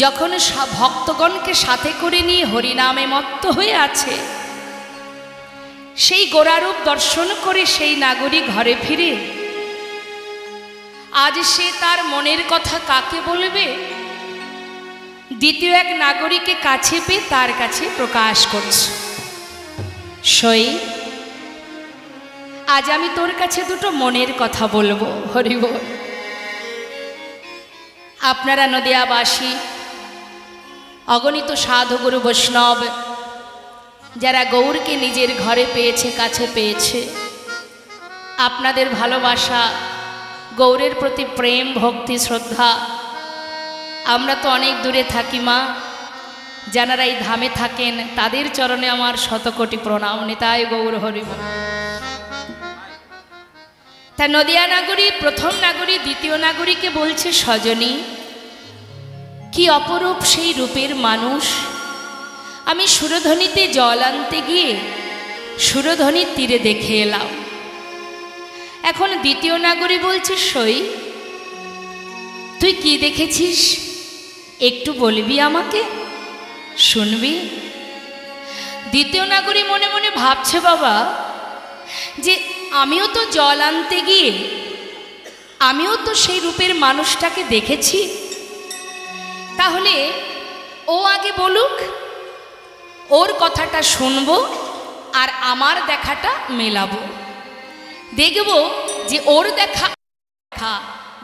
A: যখন ভক্তগণকে সাথে করে নিয়ে হরিনামে মত্ত হয়ে আছে, সেই গোরারূপ দর্শন করে সেই নাগরী ঘরে ফিরে আজ সে তার মনের কথা কাকে বলবে? দ্বিতীয় এক নাগরীকে কাছে পেয়ে তার কাছে প্রকাশ করছে, সই আজ আমি তোর কাছে দুটো মনের কথা বলবো। হরিবল। আপনারা নদিয়াবাসী অগণিত সাধু গুরু বৈষ্ণব যারা গৌরকে নিজের ঘরে পেয়েছে, কাছে পেয়েছে, আপনাদের ভালোবাসা, গৌরের প্রতি প্রেম, ভক্তি, শ্রদ্ধা, আমরা তো অনেক দূরে থাকি মা, যারা এই ধামে থাকেন তাদের চরণে আমার শতকোটি প্রণাম। নিতাই গৌর হরিবল। তা নদিয়া নাগরী প্রথম নাগরী দ্বিতীয় নাগরীকে বলছে, সজনী কি অপরূপ সেই রূপের মানুষ, আমি সুরধনীতে জল আনতে গিয়ে সুরধনীর তীরে দেখে এলাম। এখন দ্বিতীয় নাগরী বলছে, সই তুই কি দেখেছিস একটু বলবি আমাকে, শুনবি? দ্বিতীয় নাগরী মনে মনে ভাবছে, বাবা যে আমিও তো জল আনতে গিয়ে আমিও তো সেই রূপের মানুষটাকে দেখেছি, তাহলে ও আগে বলুক, ওর কথাটা শুনবো আর আমার দেখাটা মেলাবো, দেখব যে ওর দেখা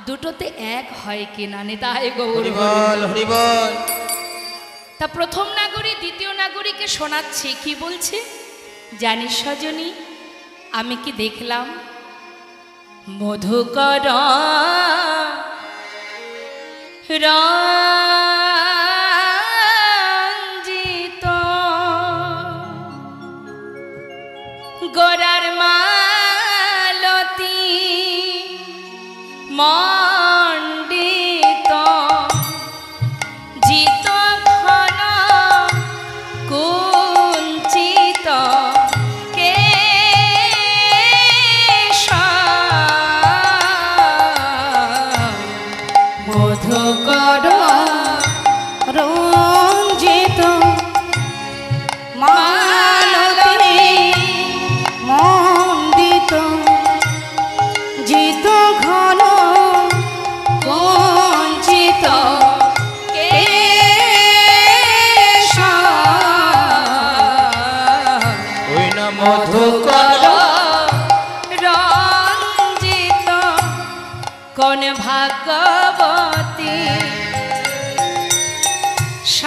A: দুটোতে এক হয় কিনা। নিতাই গৌর হরিবল। তা প্রথম নাগরী দ্বিতীয় নাগরীকে শোনাচ্ছে, কি বলছে? জানিস সজনী আমি কি দেখলাম? মধুকর রঞ্জিত গোরার মালতী মণ্ডিত জিত ঘন কুঞ্চিত কেশ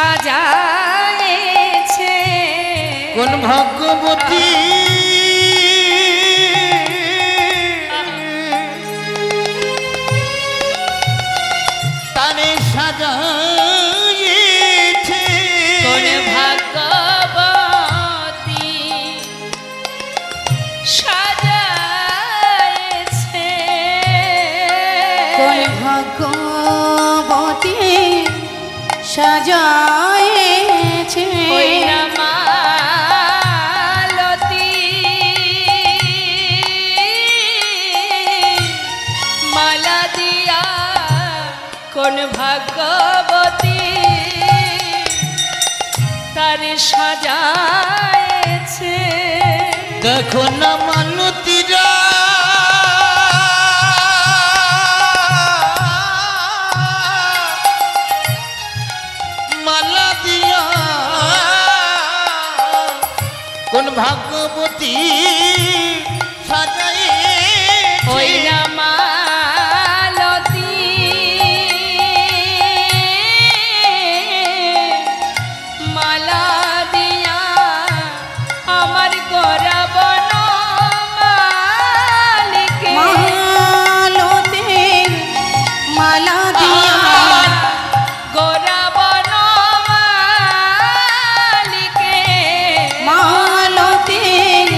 A: সাজায়েছে।
B: কোন ভাগ্যবতী তারে সাজায়েছে।
A: কোন ভাগ্যবতী সাজায়েছে।
C: কোন ভাগ্যবতী সাজায়েছে।
A: ওই না মালতী মালা দিয়া কোন ভাগ্যবতী তারে সাজায়েছে।
B: দেখো না মালতীরা মালা দিয়া কোন ভাগ্যবতী সাজায়েছে।
A: ওই না মালতী মালা দিয়া আমার গোরা বনমালীকে।
C: মালতীর মালা দিয়া
A: গোরা বনমালীকে।
C: মালতীর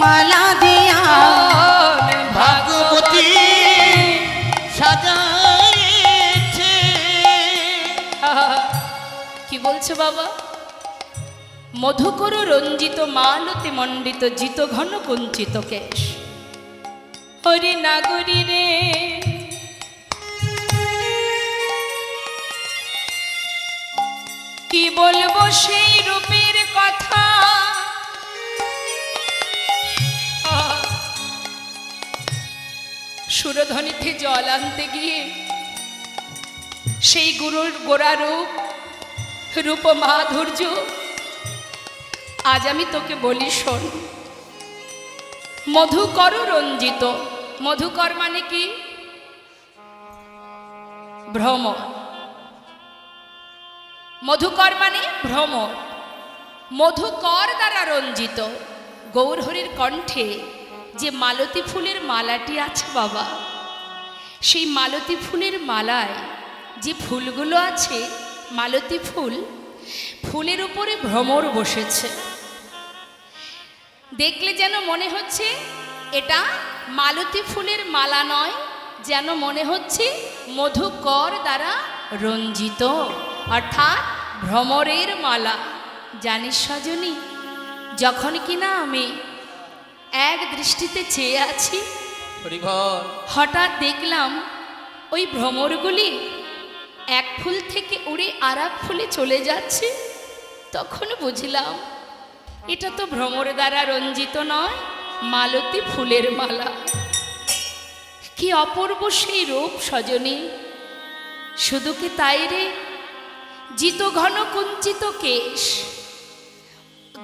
C: মালা দিয়া
A: কোন
B: ভাগ্যবতী সাজায়েছে।
A: কি বলছো বাবা? মধুকর রঞ্জিত মালতী মণ্ডিত জিত ঘন কুঞ্চিত কেশ। হরি নাগরী রে কি বলবো সেই রূপের কথা। সুরধ্বনিতে জল আনতে গিয়ে সেই গুরুর গোড়া রূপ রূপ মাধুর্য আজ আমি তোকে বলি শোন। মধুকর রঞ্জিত, মধুকর মানে কি? ভ্রমর। মধুকর মানে ভ্রমর। মধুকর দ্বারা রঞ্জিত গৌরহরির কণ্ঠে যে মালতী ফুলের মালাটি আছে বাবা, সেই মালতী ফুলের মালায় যে ফুলগুলো আছে, মালতী ফুল, ফুলের উপরে ভ্রমর বসেছে। দেখলে যেন মনে হচ্ছে এটা মালতী ফুলের মালা নয়, যেন মনে হচ্ছে মধুকর দ্বারা রঞ্জিত, অর্থাৎ ভ্রমরের মালা। জানিস সজনী, যখন কিনা আমি এক দৃষ্টিতে চেয়ে আছি,
B: হরিবল
A: হঠাৎ দেখলাম ওই ভ্রমরগুলি এক ফুল থেকে উড়ে আর এক ফুলে চলে যাচ্ছে। তখন বুঝলাম এটা তো ভ্রমর দ্বারা রঞ্জিত নয়, মালতী ফুলের মালা। কি অপূর্ব সেই রূপ সজনী! শুধু কি তাই রে, জিত ঘন কুঞ্চিত কেশ,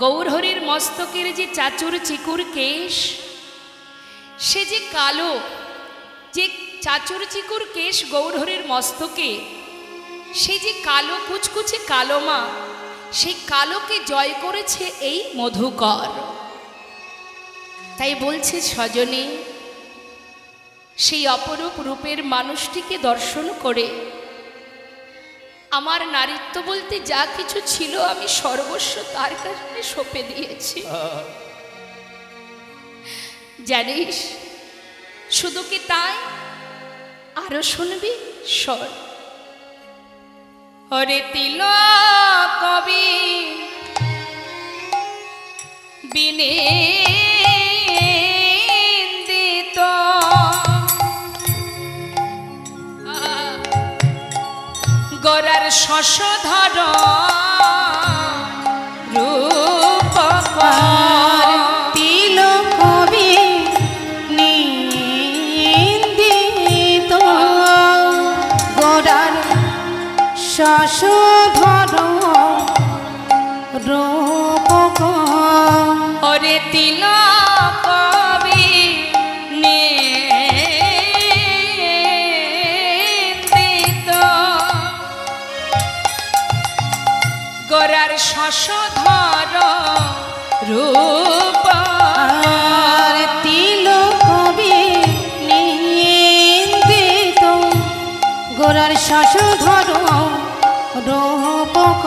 A: গৌরহরির মস্তকের যে চাচুর চিকুর কেশ, সে যে কালো, যে চাচুর চিকুর কেশ গৌরহরির মস্তকে, সে যে কালো কুচকুচে কালো মা, সেই কালোকে জয় করেছে এই মধুকর। তাই বলছে সজনী, সেই অপরূপ রূপের মানুষটিকে দর্শন করে আমার নারীত্ব বলতে যা কিছু ছিল আমি সর্বস্ব তার কাছে সঁপে দিয়েছি। জানিস, শুধু কি তাই, আরো শুনবি, শোন। হরে তিলক কবি বিনিন্দিত গোরার শশধর রূপকর
C: তিলক কবি নিন্দিত গোরার শশধর রূপকর।
A: ওরে তিলক কবি নিন্দিত
C: শশধর রূপক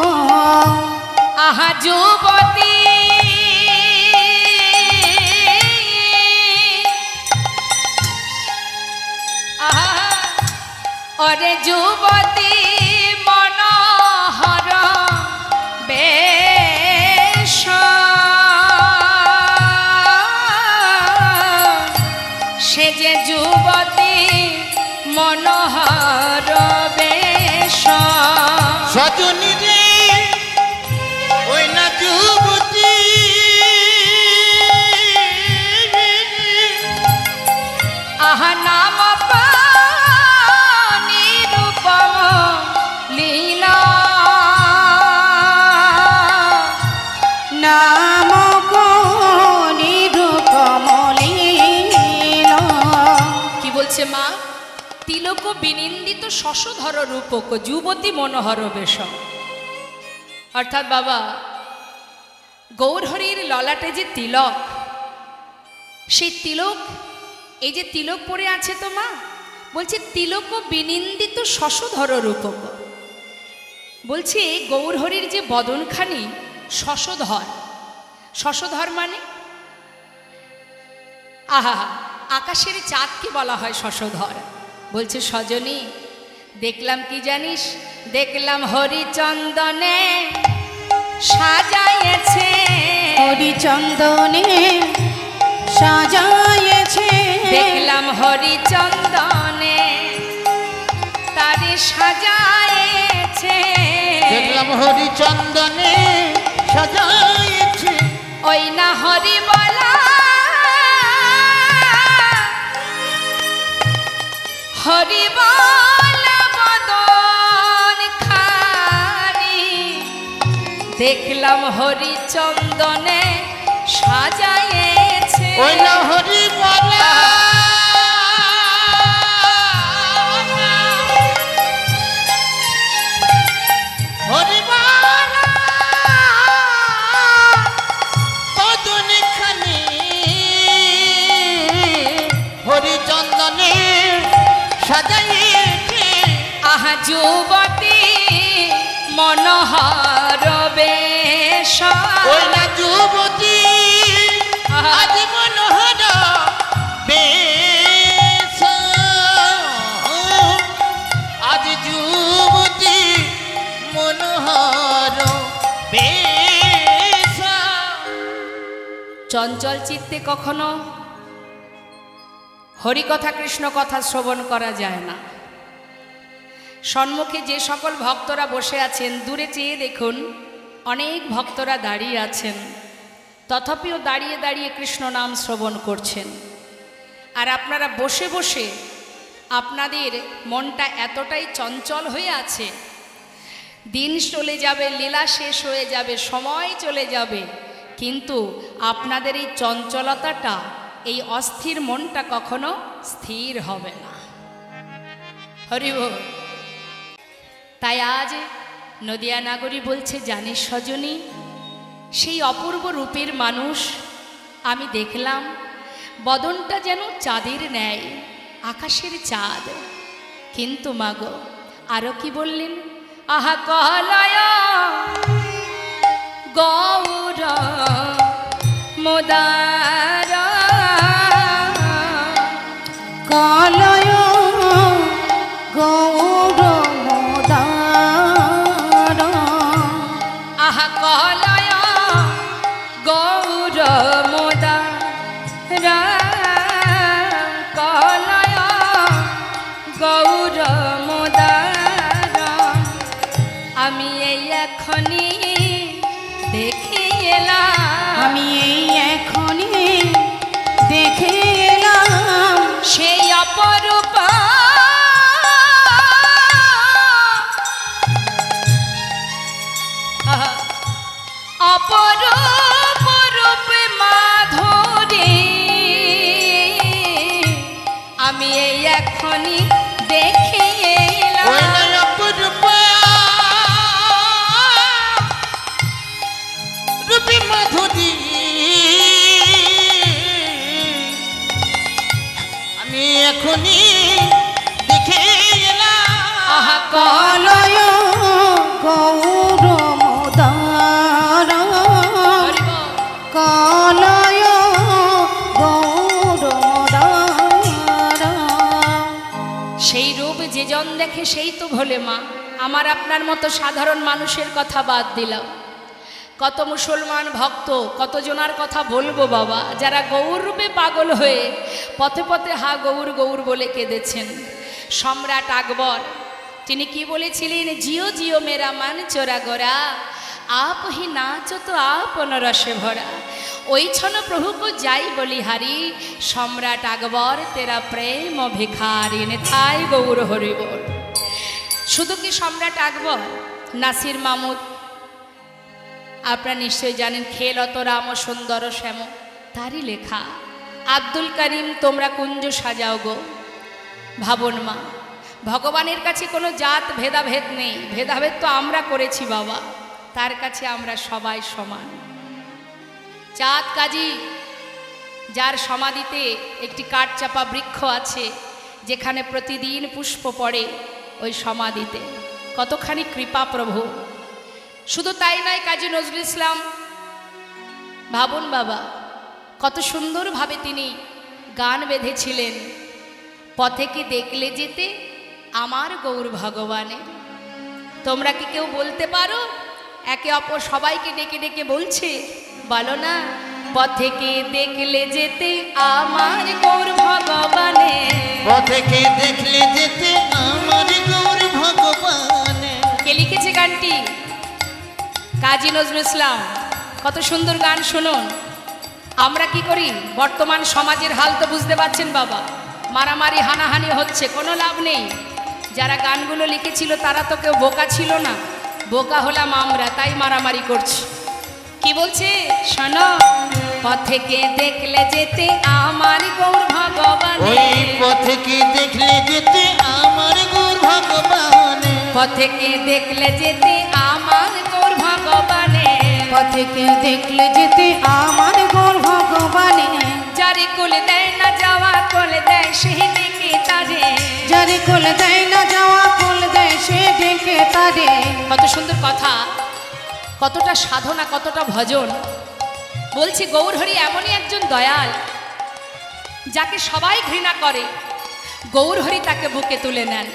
A: আহা যুবতী আহা অরে যুবতী মনোহর বেশ সে যে যুবতী মনোহর বেশ
B: সজনী রে ওই না যুবতী
A: আহা নাম নিরূপম লীলা
C: নামক নিরূপমলীল
A: কি বলছে মা? তিলক বিনিন্দিত শশধর রূপক যুবতী মনোহর বেশ। অর্থাৎ বাবা গৌরহরির ললাটে যে তিলক, সেই তিলক, এই যে তিলক পরে আছে তো মা, বলছে তিলক বিনিন্দিত শশধর রূপক। বলছে গৌরহরির যে বদনখানি শশধর, শশধর মানে আহা আকাশের চাঁদকে বলা হয় শশধর। বলছে সজনী দেখলাম কি জানিস, দেখলাম হরিচন্দনে সাজাইছে,
C: হরিচন্দনে সাজাইছে
A: দেখলাম হরিচন্দনে তারে সাজাইছে,
B: দেখলাম হরিচন্দনে সাজাইছে
A: ওই না হরি বলা হরি বলা বদন খানি, দেখলাম হরিচন্দনে সাজাইছে,
B: ওই না হরি বলা হরি বলা কদনে খানি হরিচন্দনে সাজাইছে
A: আহা যুবতী মনোহর বেশ,
B: ওই না যুবতী আজ মনোহর বেশ, আজ যুবতী মনোহর বেশ।
A: চঞ্চল চিত্তে কখনো হরিকথা কৃষ্ণ কথা শ্রবণ করা যায় না। সম্মুখে যে সকল ভক্তরা বসে আছেন, দূরে চেয়ে দেখুন অনেক ভক্তরা দাঁড়িয়ে আছেন, তথাপিও দাঁড়িয়ে দাঁড়িয়ে কৃষ্ণ নাম শ্রবণ করছেন। আর আপনারা বসে বসে আপনাদের মনটা এতটাই চঞ্চল হয়ে আছে, দিন চলে যাবে, লীলা শেষ হয়ে যাবে, সময় চলে যাবে, কিন্তু আপনাদের এই চঞ্চলতাটা, এই অস্থির মনটা কখনো স্থির হবে না। হরি বল। তাই আজ নদিয়া নাগরী বলছে, জানিস সজনী, সেই অপূর্ব রূপের মানুষ আমি দেখলাম, বদনটা যেন চাঁদের ন্যায়, আকাশের চাঁদ। কিন্তু মাগো আরো কি বললেন, আহা কলয় গৌর মোদার,
C: কলয় গৌর মোদার
A: আহা কলয় গৌর মোদার, কলয় গৌর মোদার, আমি এই এখনই দেখে এলাম,
C: আমি এই এখনই দেখে এলাম
A: সেই অপরূপা অপরূপ রূপে মাধুরী, আমি এই এখনই দেখে এলাম,
B: ওই না অপরূপ রূপে মাধুরী, আমি এখনই দেখে এলাম।
A: আহা
C: কলয় গৌর মোদার কলয় গৌর মোদার।
A: সেই রূপ যে জন দেখে সেই তো ভোলে মা। আমার আপনার মতো সাধারণ মানুষের কথা বাদ দিলাম, কত মুসলমান ভক্ত কতজনার কথা বলবো বাবা, যারা গৌর রূপে পাগল হয়ে পথে পথে হা গৌর গৌর বলে কেঁদেছেন। সম্রাট আকবর তিনি কি বলেছিলেন, জিও জিও মেরা মান চোরা গোরা, आप ही नाचो तो आपन रसे भरा, ওই ছন প্রভু কো যাই বলিহারি, সম্রাট আকবর তেরা প্রেম ভিখারি, নেথাই গৌর হরি বল। শুধু কি সম্রাট আকবর, নাসির মাহমুদ আপনারা নিশ্চয়ই জানেন, খেলত রাম সুন্দর শ্যাম তারই লেখা। আব্দুল করিম তোমরা কুঞ্জ সাজাও গো। ভাবন মা, ভগবানের কাছে কোনো জাত ভেদাভেদ নেই, ভেদাভেদ তো আমরা করেছি বাবা, তার কাছে আমরা সবাই সমান। চাঁদ কাজী যার সমাধিতে একটি কাঠচাপা বৃক্ষ আছে, যেখানে প্রতিদিন পুষ্প পড়ে ওই সমাধিতে, কতখানি কৃপা প্রভু। শুধু তাই নয়, কাজী নজরুল ইসলাম ভাবুন বাবা, কত সুন্দরভাবে তিনি গান বেঁধেছিলেন, পথে কি দেখলে যেতে আমার গৌর ভগবানে। তোমরা কি কেউ বলতে পারো? একে অপর সবাইকে ডেকে ডেকে বলছে, বলো না, পথে কি দেখলে যেতে আমার গৌর ভগবানে,
B: পথে কি দেখলে যেতে আমার গৌর ভগবানে।
A: কে লিখেছে গানটি? কাজী নজরুল ইসলাম। কত সুন্দর গান শুনুন। আমরা কি করি, বর্তমান সমাজের হাল তো বুঝতে পারছেন বাবা, মারামারি হানাহানি হচ্ছে, কোনো লাভ নেই। যারা গানগুলো লিখেছিল তারা তো কেউ বোকা ছিল না, বোকা হলাম আমরা, তাই মারামারি করছি। কি বলছে শোনো, পথে কে দেখলে যেতে আমার গৌর ভগবানে,
B: ওই পথে কি দেখলে যেতে আমার গৌর ভগবানে,
A: পথে কে দেখলে যেতে আমার গৌর ভগবানে,
C: পথে কে দেখলে যেতে আমার গৌর ভগবানে,
A: যারে কোল দেয় না যাওয়া কোল দেয় সে ডেকে তারে,
C: যারে কোল দেয় না যাওয়া কোল দেয় সে ডেকে তারে।
A: কত সুন্দর কথা, কতটা সাধনা, কতটা ভজন। বলছি গৌরহরি এমনই একজন দয়াল, যাকে সবাই ঘৃণা করে, গৌরহরি তাকে বুকে তুলে নেন।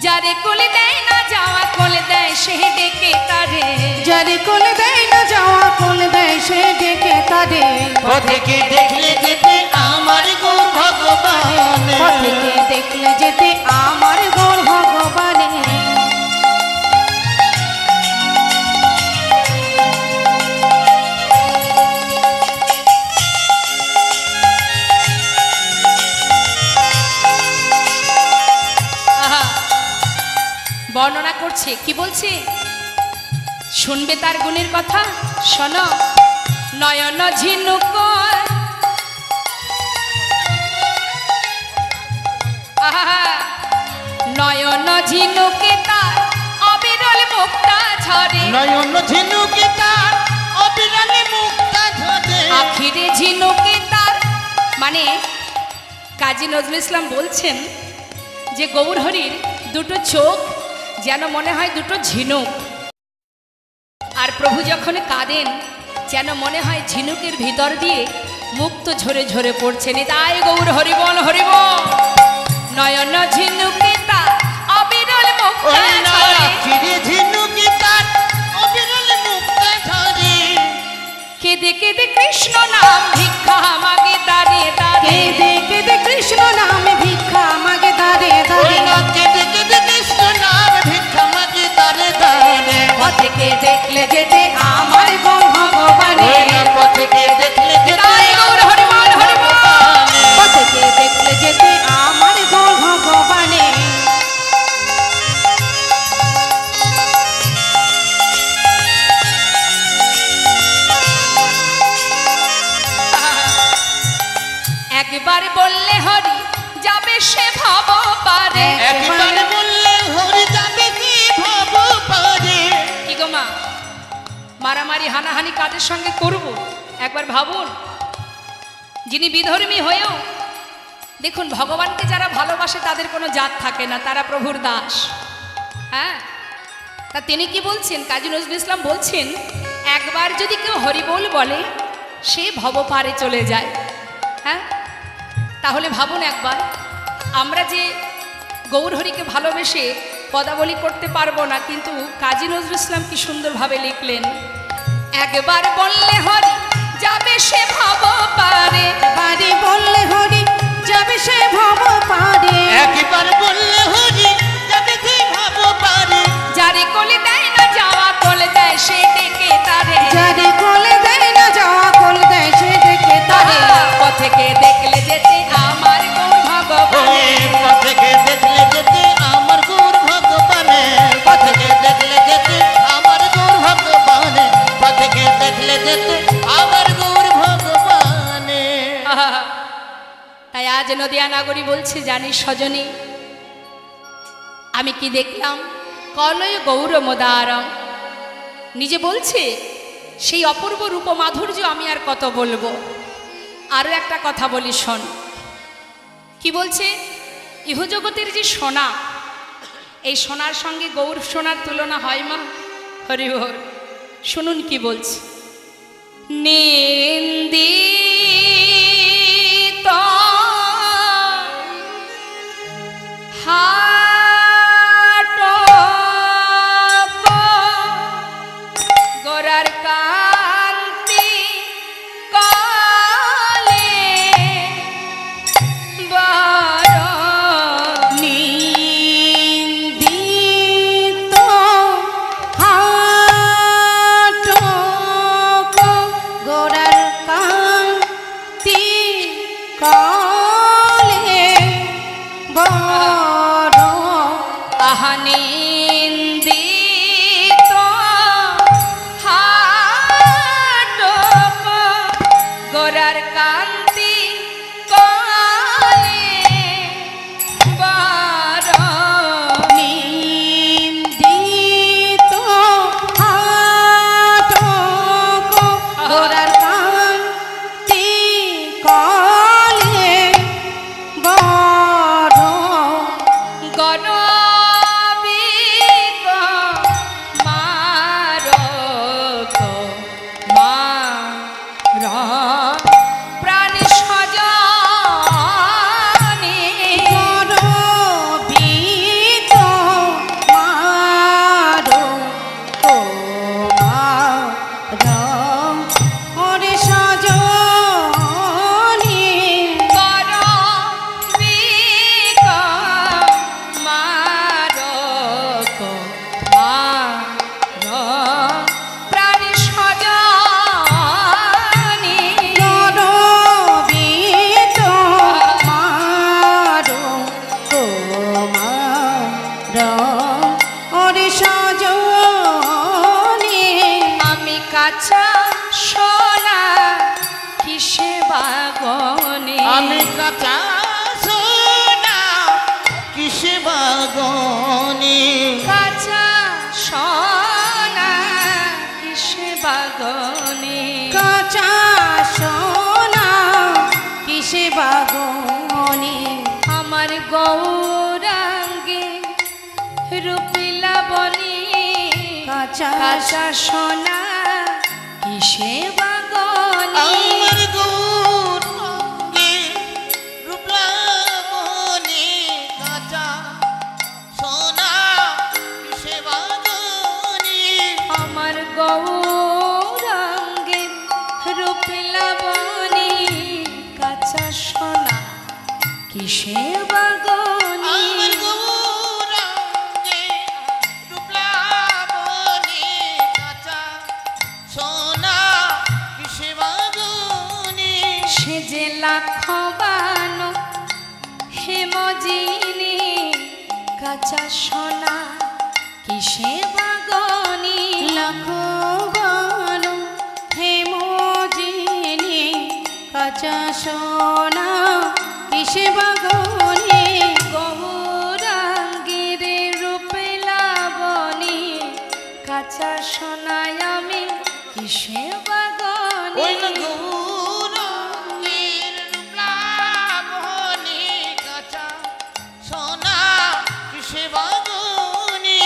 A: যারে কোলে দেয় না যাওয়া কোলে দেয় সে ডেকে তারে,
C: যারে কোল দেয় না যাওয়া কোল দেয় সে ডেকে তারে,
B: পথে কি দেখলে যেতে আমার গৌর ভগবানে,
C: পথে কে দেখলে যেতে আমার গৌর ভগবানে।
A: বর্ণনা করছে, কি বলছে শুনবে তার গুণের কথা। শোনো, নয়ন ঝিনুক নয়ন ঝিনুকে তার অবিরল মুক্তা ঝরে,
B: নয়ন ঝিনুকে তার অবিরালে মুক্তা ঝরে,
A: আখিরে ঝিনুকে তার, মানে কাজী নজরুল ইসলাম বলছেন যে গৌরহরির দুটো চোখ যেন মনে হয় দুটো ঝিনুক, আর প্রভু যখন কাঁদেন যেন মনে হয় ঝিনুকের ভিতর দিয়ে মুক্ত ঝরে ঝরে পড়ছেন। তাই গৌর হরিবল হরিবল। নয়ন ঝিনুকে তার অবিরল মুক্তা ঝরে,
B: আখিরে ঝিনুকে তার অবিরালে মুক্তা ঝরে,
A: কেঁদে কেঁদে কৃষ্ণ নাম ভিক্ষা মাগে দাঁড়িয়ে দাঁড়িয়ে,
C: কেঁদে কেঁদে কৃষ্ণ নামে ভিক্ষা মাগে দাঁড়ে
B: ওই
C: দাঁড়ে,
B: না কেঁদে কেঁদে কৃষ্ণ নাম ভিক্ষা মাগে দাঁড়ে দাঁড়ে,
C: পথে কে দেখলে যেতে আমার গৌর ভগবানে,
B: ওই না পথে কি দেখলে যেতে
A: তাই গৌর হরিবল হরিবল।
C: পথে কে দেখলে যেতে আমার গৌর ভগবানে।
A: একবার বললে হরি যাবে সে ভব পারে,
B: একবার বললে হরি যাবে কি ভব পারে,
A: কি গো মা, মারামারি হানাহানি কাদের সঙ্গে করব? একবার ভাবুন। যিনি বিধর্মী হয়েও দেখুন, ভগবানকে যারা ভালোবাসে তাদের কোনো জাত থাকে না, তারা প্রভুর দাস। হ্যাঁ, তা তিনি কি বলছেন? কাজী নজরুল ইসলাম বলছেন, একবার যদি কেউ হরিবোল বলে সে ভবপারে চলে যায়। হ্যাঁ, তাহলে ভাবুন একবার, আমরা যে গৌরহরিকে ভালোবেসে পদাবলী করতে পারবো না, কিন্তু কাজী নজরুল ইসলাম কি সুন্দরভাবে লিখলেন, একবার বললে হরি যাবে সে ভবপারে,
C: বাড়ি বললে হরি যাবে সে ভবপারে,
B: একবার বললে হরি যাবে সে ভবপারে,
A: যারে কোলে দেয় না যাওয়া কোলে দেয় সে ডেকে তারে,
C: যারে কোলে দেয় না যাওয়া কোলে দেয় সে ডেকে তারে,
A: পথেকে দেখলে যেতে আমার গৌর ভগবানে,
B: পথকে দেখলে যেতে আমার গৌর ভগবানে, পথকে দেখলে যেতে আমার গৌর ভগবানে, পথকে দেখলে যেতে আমার গৌর ভগবানে।
A: তাই আজ নদিয়া নাগরী বলছে, জানিস সজনী, আমি কি দেখলাম? কলয় গৌর মোদারম। নিজে বলছে সেই অপূর্ব রূপ মাধুর্য আমি আর কত বলবো। আরও একটা কথা বলি, শোন। কি বলছে? ইহজগতের যে সোনা, এই সোনার সঙ্গে গৌর সোনার তুলনা হয় মা? হরি বল। শুনুন কি বলছে, নিন্দিত গোরার কান্তি কলে বড়
C: নিন্দিত হাটক গোরার কান্তি কলে বড়
A: আহানিন্দিত হাটক গোরার কান্তি কলে বড়
C: নিন্দিত হাটক গোরার কান্তি কলে বড়
A: গণবিক মারক মার প্রাণ সজনে
C: গরবিত মারো তোমার ওরে সজনি
A: গণবিক মারক মার প্রাণ সজনে
C: গরবিত মারো তোমার ওরে সজনি
A: আমি কাঁচা সোনা কিসে বাগনে,
B: আমি কাঁচা সোনা কিসে বাগনে,
A: কাঁচা সোনা কিসে বাগনে,
C: কাঁচা সোনা কিসে বাগনে
A: আমার গৌরাঙ্গে রূপিলা বনি,
C: কাঁচা
A: কাঁচা সোনা কিসে বাগনে,
B: আমার গৌর অঙ্গে রূপলাবণী, কাঁচা সোনা কিসে বাগনে,
A: আমার গৌরাঙ্গে রূপিলা বনি, কাঁচা সোনা কিসে বাগনে,
B: আমার গৌর অঙ্গে রূপলাবণী, কাঁচা সোনা কিসে বাগনে,
A: সে যে লাখবান হেমজিনী, কাঁচা সোনা কিসে বাগনি,
C: লাখবান হেমজিনী কাঁচা সোনা কিসে বাগনে
A: গৌরাঙ্গের রূপে লাবণী, কাঁচা সোনায় আমি কিসে বাগনি,
B: ওই গৌর অঙ্গের রূপলাবণী, কাঁচা সোনা কিসে বাগনে,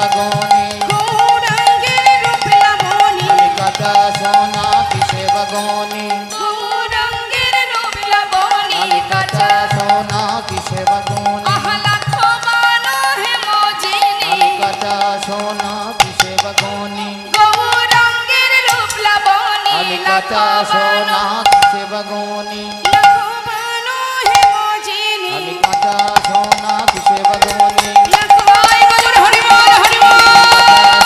B: বাগনি
C: গৌরাঙ্গের রূপ লাবণী
B: আমি কাঁচা সোনা কিসে বাগনি
C: গৌরাঙ্গের রূপ লাবণী
B: আমি কাঁচা সোনা কিসে বাগনি
C: আহলা খমানো হে মজিনী
B: আমি কাঁচা সোনা কিসে বাগনি
C: গৌরাঙ্গের রূপ লাবণী
B: আমি কাঁচা সোনা কিসে বাগনি
C: লাখমানো হে মজিনী
B: আমি কাঁচা সোনা কিসে বাগনি
C: লাখমাই গৌর হরি বল হরি বল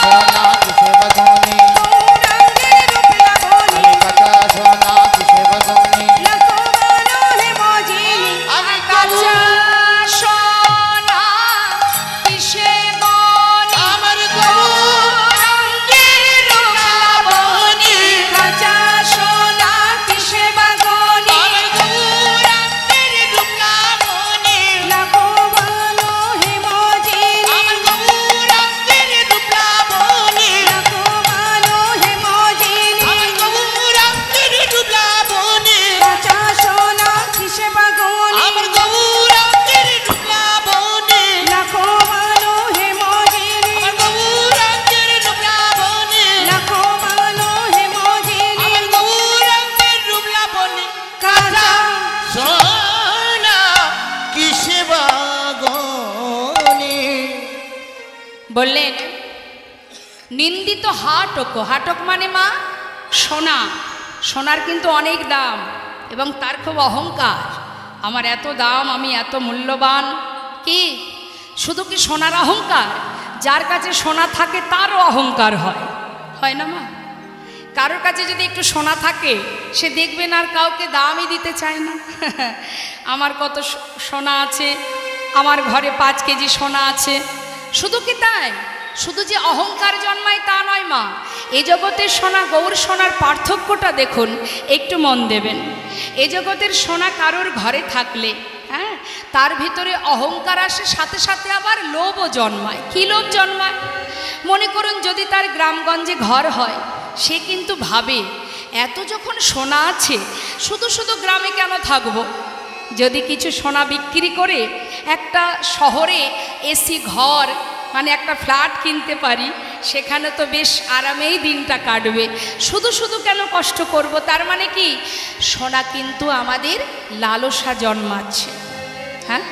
B: সোনা কিসে বাগনি
C: গৌরাঙ্গের রূপ লাবণী
B: আমি কাঁচা সোনা কিসে বাগনি
C: লাখমানো হে মজিনী
B: আমি
C: কাঁচা সোনা কিসে বনি
B: আমার
C: গৌরাঙ্গের রূপ লাবণী কাঁচা সোনা কিসে বাগনি
B: গৌরাঙ্গের রূপ লাবণী
C: লাখমানো হে মজিনী
B: আমার গৌরাঙ্গের রূপ লাবণী
C: লাখমানো হে মজিনী
B: আমার গৌরাঙ্গের রূপ লাবণী
C: কাঁচা সোনা কিসে বাগনি
B: আমার গৌরাঙ্গের রূপ লাবণী
C: লাখমানো হে মজিনী
B: আমার গৌরাঙ্গের রূপ লাবণী
C: লাখমানো হে মজিনী
B: আমার গৌরাঙ্গের রূপ লাবণী
C: কাঁচা
B: সোনা কিসে বাগনি
A: বললেন নিন্দিত হাটক, হাটক মানে মা সোনা, সোনার কিন্তু অনেক দাম এবং তার খুব অহংকার। আমার এত দাম, আমি এত মূল্যবান। কি শুধু কি সোনার অহংকার? যার কাছে সোনা থাকে তারও অহংকার হয়, হয় না মা? কারোর কাছে যদি একটু সোনা থাকে সে দেখবেন আর কাউকে দামই দিতে চায় না। আমার কত সোনা আছে, আমার ঘরে 5 কেজি সোনা আছে। শুধু কি তাই? শুধু যে অহংকার জন্মায় তা নয় মা। এই জগতের সোনা গৌর সোনার পার্থক্যটা দেখুন, একটু মন দেবেন। এই জগতের সোনা কারোর ঘরে থাকলে হ্যাঁ তার ভিতরে অহংকার আসে, সাথে সাথে আবার লোভও জন্মায়। কী লোভ জন্মায়? মনে করুন যদি তার গ্রামগঞ্জে ঘর হয়, সে কিন্তু ভাবে এত যখন সোনা আছে শুধু শুধু গ্রামে কেন থাকবো, যদি কিছু সোনা বিক্রি করে একটা শহরে এসি ঘর মানে একটা ফ্ল্যাট কিনতে পারি, সেখানে তো বেশ আরামেই দিনটা কাটবে। শুধু শুধু কেন কষ্ট করব? তার মানে কি সোনা কিন্তু আমাদের লালসা জন্মাচ্ছে। হ্যাঁ,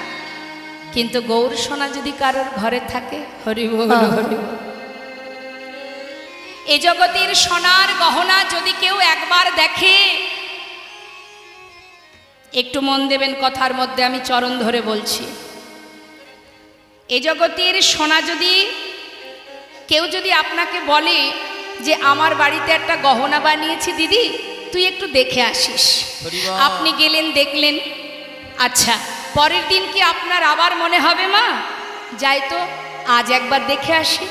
A: কিন্তু গৌর সোনা যদি কারোর ঘরে থাকে, হরি বল হরি বল। এ জগতের সোনার গহনা যদি কেউ একবার দেখে, একটু মন দেবেন কথার মধ্যে, আমি চরণ ধরে বলছি। এ জগতের সোনা যদি কেউ যদি আপনাকে বলে যে আমার বাড়িতে একটা গহনা বানিয়েছি দিদি, তুই একটু দেখে আসিস। আপনি গেলেন, দেখলেন, আচ্ছা পরের দিন কি আপনার আবার মনে হবে মা যাই তো আজ একবার দেখে আসি?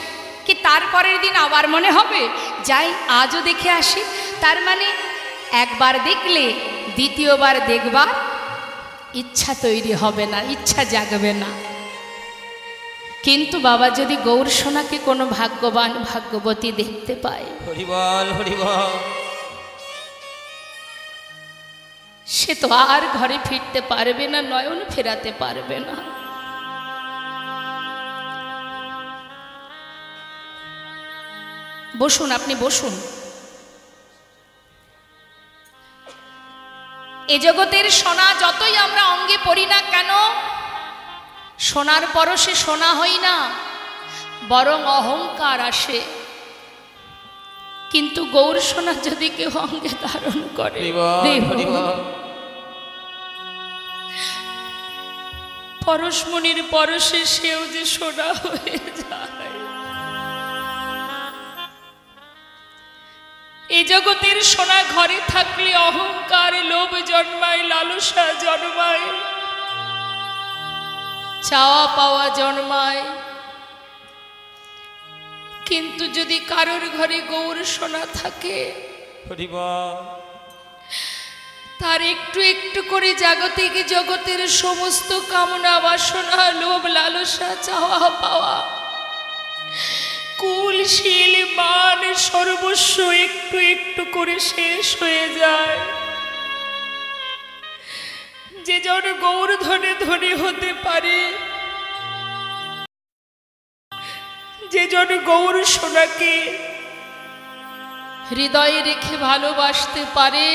A: কি তারপরের দিন আবার মনে হবে যাই আজও দেখে আসি? তার মানে একবার দেখলে দ্বিতীয়বার দেখবার ইচ্ছা তৈরি হবে না, ইচ্ছা জাগবে না। কিন্তু বাবা যদি গৌর সোনাকে কোনো ভাগ্যবান ভাগ্যবতী দেখতে পায়,
B: হরি বল হরি বল,
A: সে তো আর ঘরে ফিরতে পারবে না, নয়ন ফেরাতে পারবে না। বসুন, আপনি বসুন। এ জগতের সোনা যতই আমরা অঙ্গে পড়ি না কেন, সোনার পরশে সোনা হই না, বরং অহংকার আসে। কিন্তু গৌর সোনা যদি কেউ অঙ্গে ধারণ করে, পরশমণির পরশে সেও যে সোনা হয়ে যায়। এ জগতের সোনা ঘরে থাকলে অহংকার লোভ জন্মায়, লালসা জন্মায়, চাওয়া পাওয়া জন্মায়। কিন্তু যদি কারোর ঘরে গৌর সোনা থাকে, তার একটু একটু করে জাগতিক জগতের সমস্ত কামনা বাসনা লোভ লালসা চাওয়া পাওয়া কুল শীল মান সর্বস্ব একটু একটু করে শেষ হয়ে যায়। যে জন গৌর ধনে ধনী হতে পারে, যে জন গৌর সোনাকে হৃদয়ে রেখে ভালোবাসতে পারে,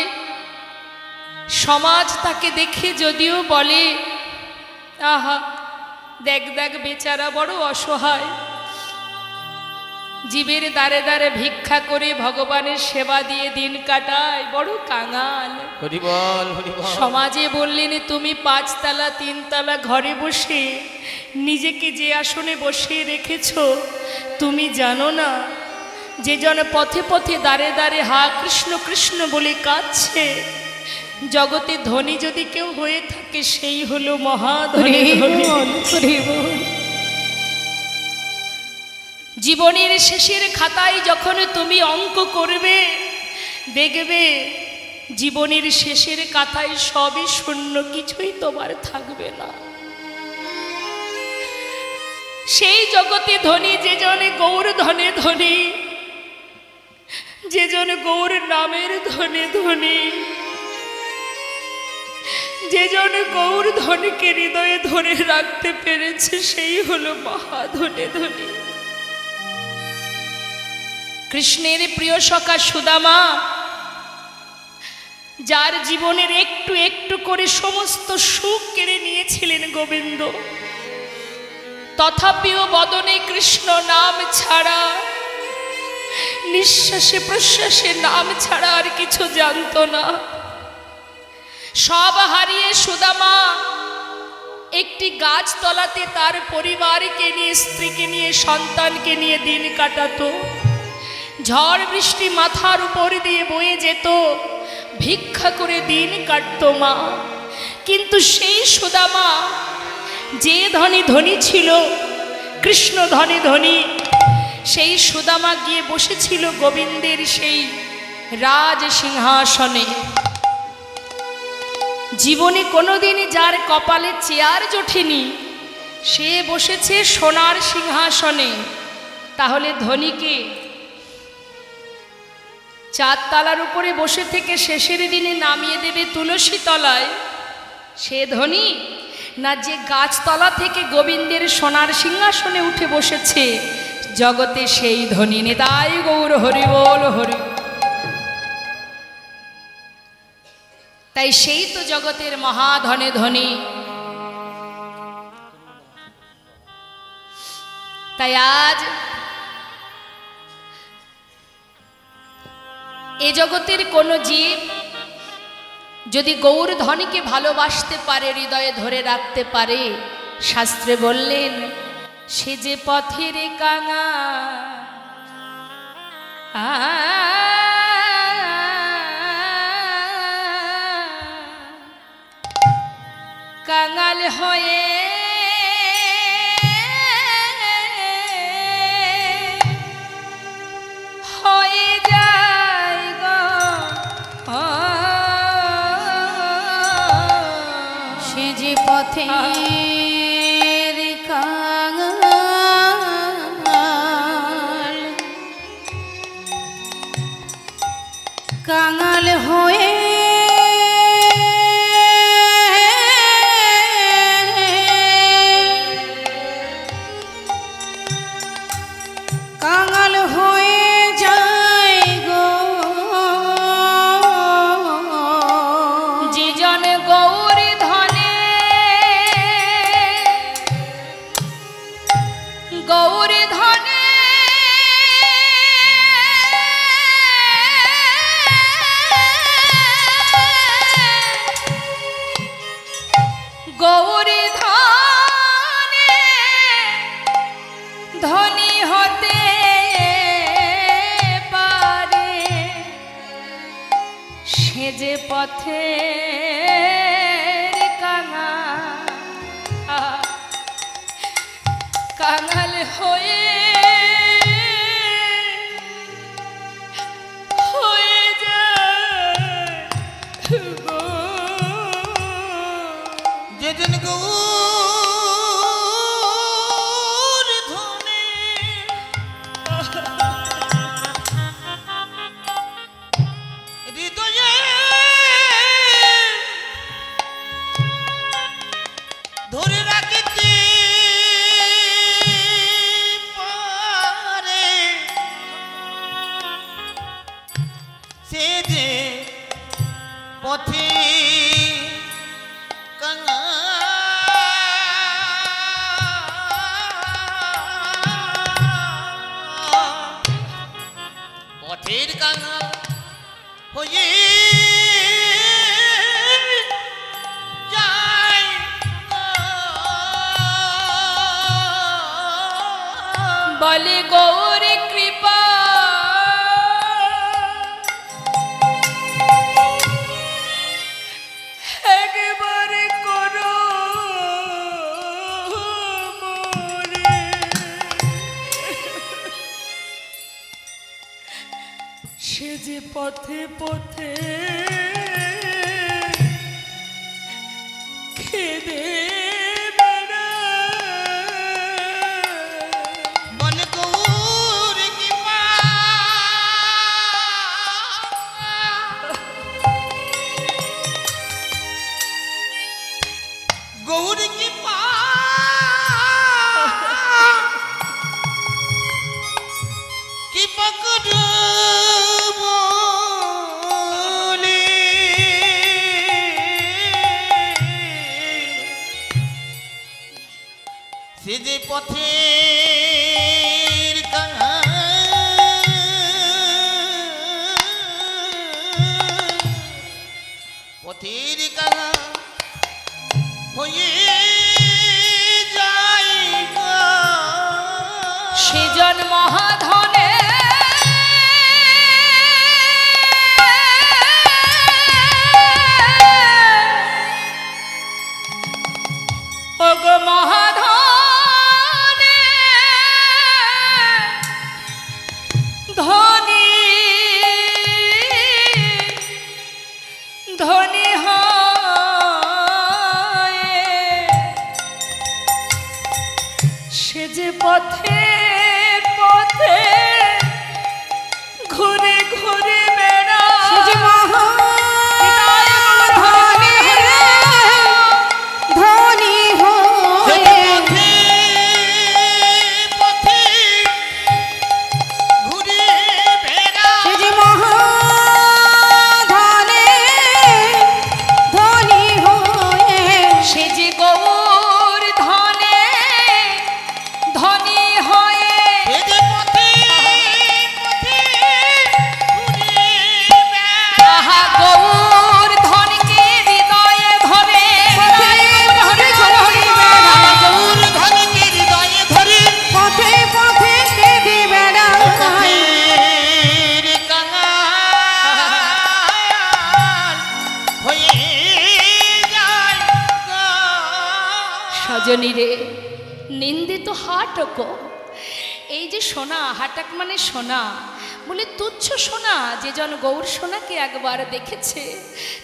A: সমাজ তাকে দেখে যদিও বলে, আহা দেখ দেখ বেচারা বড় অসহায়, জীবের দ্বারে দ্বারে ভিক্ষা করে ভগবানের সেবা দিয়ে দিন কাটায়, বড় কাঙাল।
B: হরি বল, হরি বল।
A: সমাজে বললেন, তুমি 5 তলা 3 তলা ঘরে বসে নিজেকে যে আসনে বসিয়ে রেখেছ, তুমি জানো না যে জন পথে পথে দাঁড়ে দাঁড়ে হা কৃষ্ণ কৃষ্ণ বলে কাঁদছে, জগতে ধনী যদি কেউ হয়ে থাকে সেই হলো মহাধনী। জীবনের শেষের খাতায় যখন তুমি অঙ্ক করবে, দেখবে জীবনের শেষের খাতায় সবই শূন্য, কিছুই তোমার থাকবে না। সেই জগতে ধনী যে জনে গৌর ধনে ধনী, যে জন গৌর নামের ধনে ধনী, যে জন গৌর ধনকে হৃদয়ে ধরে রাখতে পেরেছে, সেই হলো মহাধনে ধনী। কৃষ্ণের প্রিয় সখা সুদামা, যার জীবনের একটু একটু করে সমস্ত সুখ কেড়ে নিয়েছিলেন গোবিন্দ, তথাপিও বদনে কৃষ্ণ নাম ছাড়া, নিঃশ্বাসে প্রশ্বাসে নাম ছাড়া আর কিছু জানতো না। সব হারিয়ে সুদামা একটি গাছতলাতে তার পরিবারকে নিয়ে, স্ত্রীকে নিয়ে, সন্তানকে নিয়ে দিন কাটাতো। ঝড় বৃষ্টি মাথার উপর দিয়ে বয়ে যেত, ভিক্ষা করে দিন কাটতো মা। কিন্তু সেই সুদামা যে ধনী ধনী ছিল, কৃষ্ণ ধনী ধনী, সেই সুদামা গিয়ে বসেছিল গোবিন্দের সেই রাজ সিংহাসনে। জীবনে কোনোদিন যার কপালে চেয়ার জোটেনি, সে বসেছে সোনার সিংহাসনে। তাহলে ধনীকে 4 তলার উপরে বসে থেকে শেষের দিনে নামিয়ে দেবে তুলসী তলায়, সে ধনী না যে গাছতলা থেকে গোবিন্দের সোনার সিংহাসনে উঠে বসেছে, জগতে সেই ধনী। নিতাই গৌর হরি বল, হরি। তাই সেই তো জগতের মহাধনে ধনী। তাই আজ এ জগতের কোনো জীব যদি গৌর ধনীকে ভালোবাসতে পারে, হৃদয়ে ধরে রাখতে পারে, শাস্ত্রে বললেন সে যে পথের কাঙাল হয়ে যায় গো,
C: সে যে পথে কাঙাল হয়ে কাঙাল হয়ে যায় গো,
A: যে জন গৌর ধনে গৌর ধনে গৌর ধনে ধনী হতে পারে, সে যে পথে কাঙাল হয়ে যায় গো,
B: যেদিন গৌর ধনে হৃদয়ে ধরে রাখিতে কাঙাল হয়ে যায়
A: বলে গৌর কৃপা একবারে করো মোরে। সে যে পথে পথে খেদে
B: বলে গৌর কৃপা গৌর কৃপা কৃপা করো বলে সে যে পথের পথের কাঙা হয়ে যায়
A: সেজন মহাধনে ওগো মহাধনে ধনী ধনী হয় সে যে পথে পথে ঘুরে ঘুরে বেড়ায়
C: সে যে মহাধনে ধনী হয়ে
B: পথে ঘুরে বেড়া
C: সে যে মহাধনে ধনী হয়ে
A: সে যে গৌর ধনে ধনী হয়ে
B: সে যে পথে পথে ঘুরে বেড়া
A: আহা গৌর ধনকে হৃদয়ে ধরে
B: গৌর ধনকে হৃদয়ে ধরে
C: পথে পথে কেঁদে বেড়ায়
B: পথের কাঙাল হয়ে যায়
A: সজনী রে নিন্দিত হাটক এই যে সোনা হাটাক মানে সোনা বলে তুচ্ছ সোনা যে জন গৌর সোনাকে একবার দেখেছে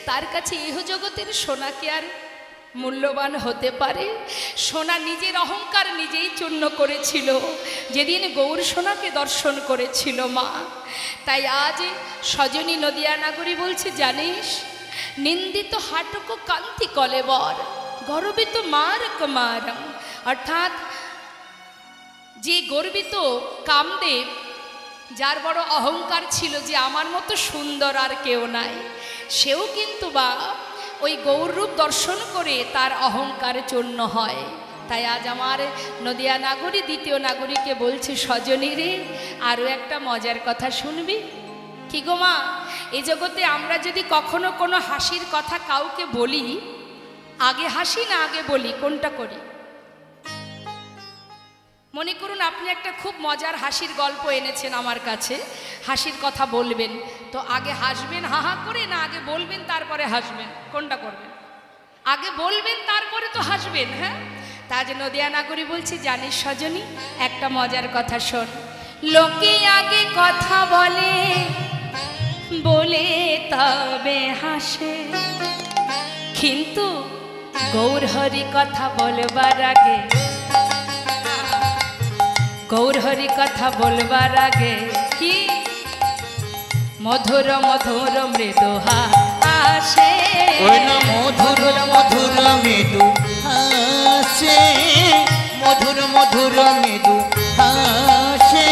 A: তার কাছে ইহ জগতের সোনাকে আর মূল্যবান হতে পারে। সোনা নিজের অহংকার নিজেই চূর্ণ করেছিল যেদিন গৌর সোনাকে দর্শন করেছিল মা। তাই আজ সজনী নদিয়া নাগরী বলছে জানিস নিন্দিত হাটক কান্তি কলেবর গর্বিত মার কুমারম, অর্থাৎ যে গর্বিত কামদেব যার বড় অহংকার ছিল যে আমার মতো সুন্দর আর কেউ নাই, সেও কিন্তু বা ওই গৌররূপ দর্শন করে তার অহংকার চূর্ণ হয়। তাই আজ আমার নদিয়া নাগরী দ্বিতীয় নাগরীকে বলছে সজনী রে আরও একটা মজার কথা শুনবি। কি গো মা, এই জগতে আমরা যদি কখনো কোনো হাসির কথা কাউকে বলি আগে হাসি না আগে বলি, কোনটা করি? মনে করুন আপনি একটা খুব মজার হাসির গল্প এনেছেন আমার কাছে, হাসির কথা বলবেন, তো আগে হাসবেন হা হা করে না আগে বলবেন তারপরে হাসবেন, কোনটা করবেন? আগে বলবেন তারপরে তো হাসবেন। হ্যাঁ, তা যে নদিয়া নাগরী বলছি জানিস সজনী একটা মজার কথা শোন। লোকে আগে কথা বলে বলে তবে হাসে, কিন্তু গৌর হরি কথা বলবার আগে গৌর হরি কথা বলবার আগে কি মধুর মধুর মৃদু হাসে,
B: ওই না মধুর মধুর মৃদু হাসে, মধুর মধুর মৃদু হাসে,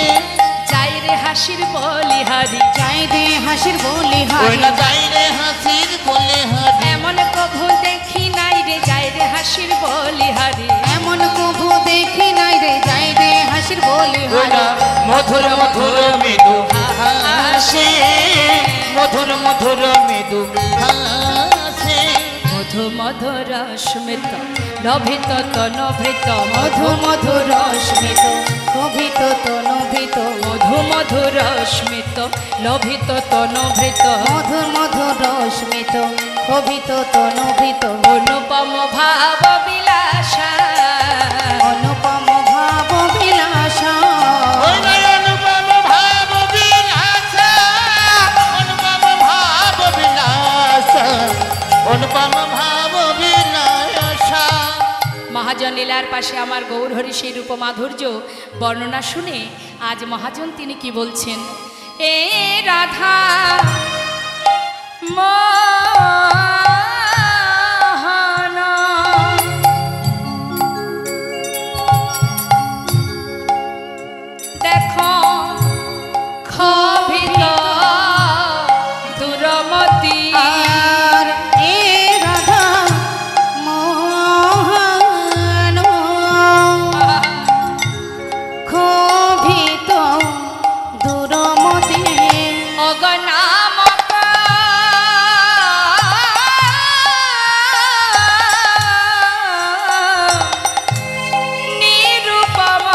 A: যাই রে হাসির বলি হারি,
C: যাই রে হাসির বলি
B: ওই
C: হারি,
B: না যাই রে হাসির বলে হারি,
A: এমন কভু দেখি নাই রে যাই রে হাসির বলি হারি,
C: এমন কভু দেখি নাই রে যাই রে হাসির বলি
B: ওই না
C: হারি,
B: মধুর মধুর মৃদু হাসে, হাসে মধুর মধুর মৃদু হাসে
A: মধু মধুর স্মিত লভিত তনভৃত মধু মধুর স্মিত
C: কভিত তনভিত
A: মধু মধুর স্মিত লভিত তনভৃত
C: মধুর মধুর স্মিত কভিত তনভিত
A: অনুপম ভাব বিলাসা
C: অনুপম ভাব বিলাসা
B: ওই নয় অনুপম ভাব বিলাসা অনুপম ভাব বিলাসা অনুপম ভাব বিলাসা
A: মহাজন লীলার পাশে আমার গৌরহরি সেই রূপ মাধুর্য বর্ণনা শুনে আজ মহাজন তিনি কি বলছেন, এ রাধা মোহনা দেখো ক্ষোভিত দুরমতি
C: আর এ রাধা মোহন ক্ষোভিত দুরমতি
A: অগনামক নিরূপম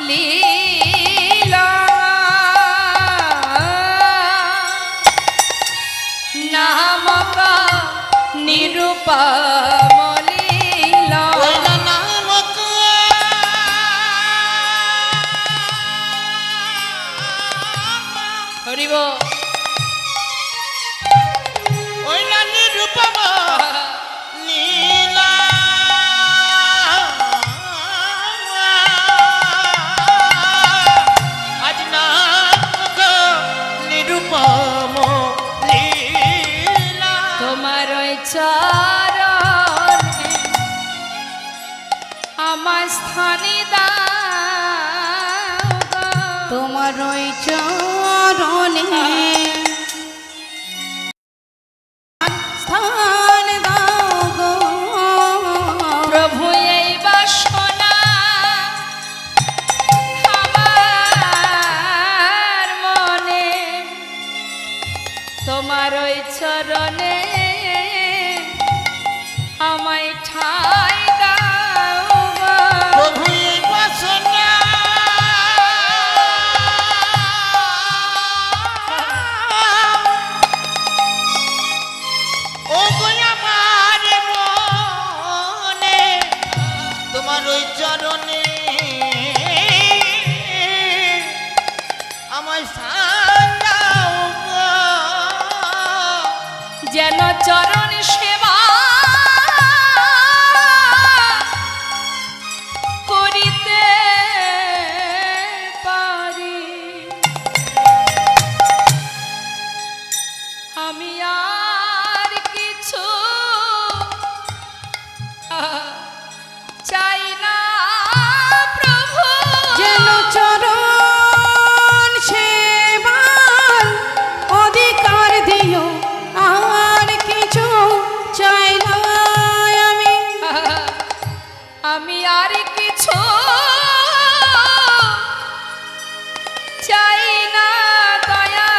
A: লীলা নামক নিরূপম লীলা
B: ওই না নামক
A: হরিব
B: ওই না নিরূপম নীলা আজ নামক নিরূপম লীলা
A: তোমার ওই চরণে আমার স্থানে দাও গো।
C: তোমার ওই চরণে স্থান দাও গো
A: প্রভু এই বাসনা আমার মনে তোমার ওই চরণে আমায় ঠাই দাও গো।
B: প্রভু এই বাসনা ও গো আমার মনে তোমার ওই চরণে আমার স্থান দাও গো।
A: যেন চরণ সেবা করিতে পারি আমি আর কিছু চাই না প্রভু
C: যেন চরণ সেবার অধিকার দিও আর কিছু চাই না আমি
A: আমি আর কিছু চাই না দয়া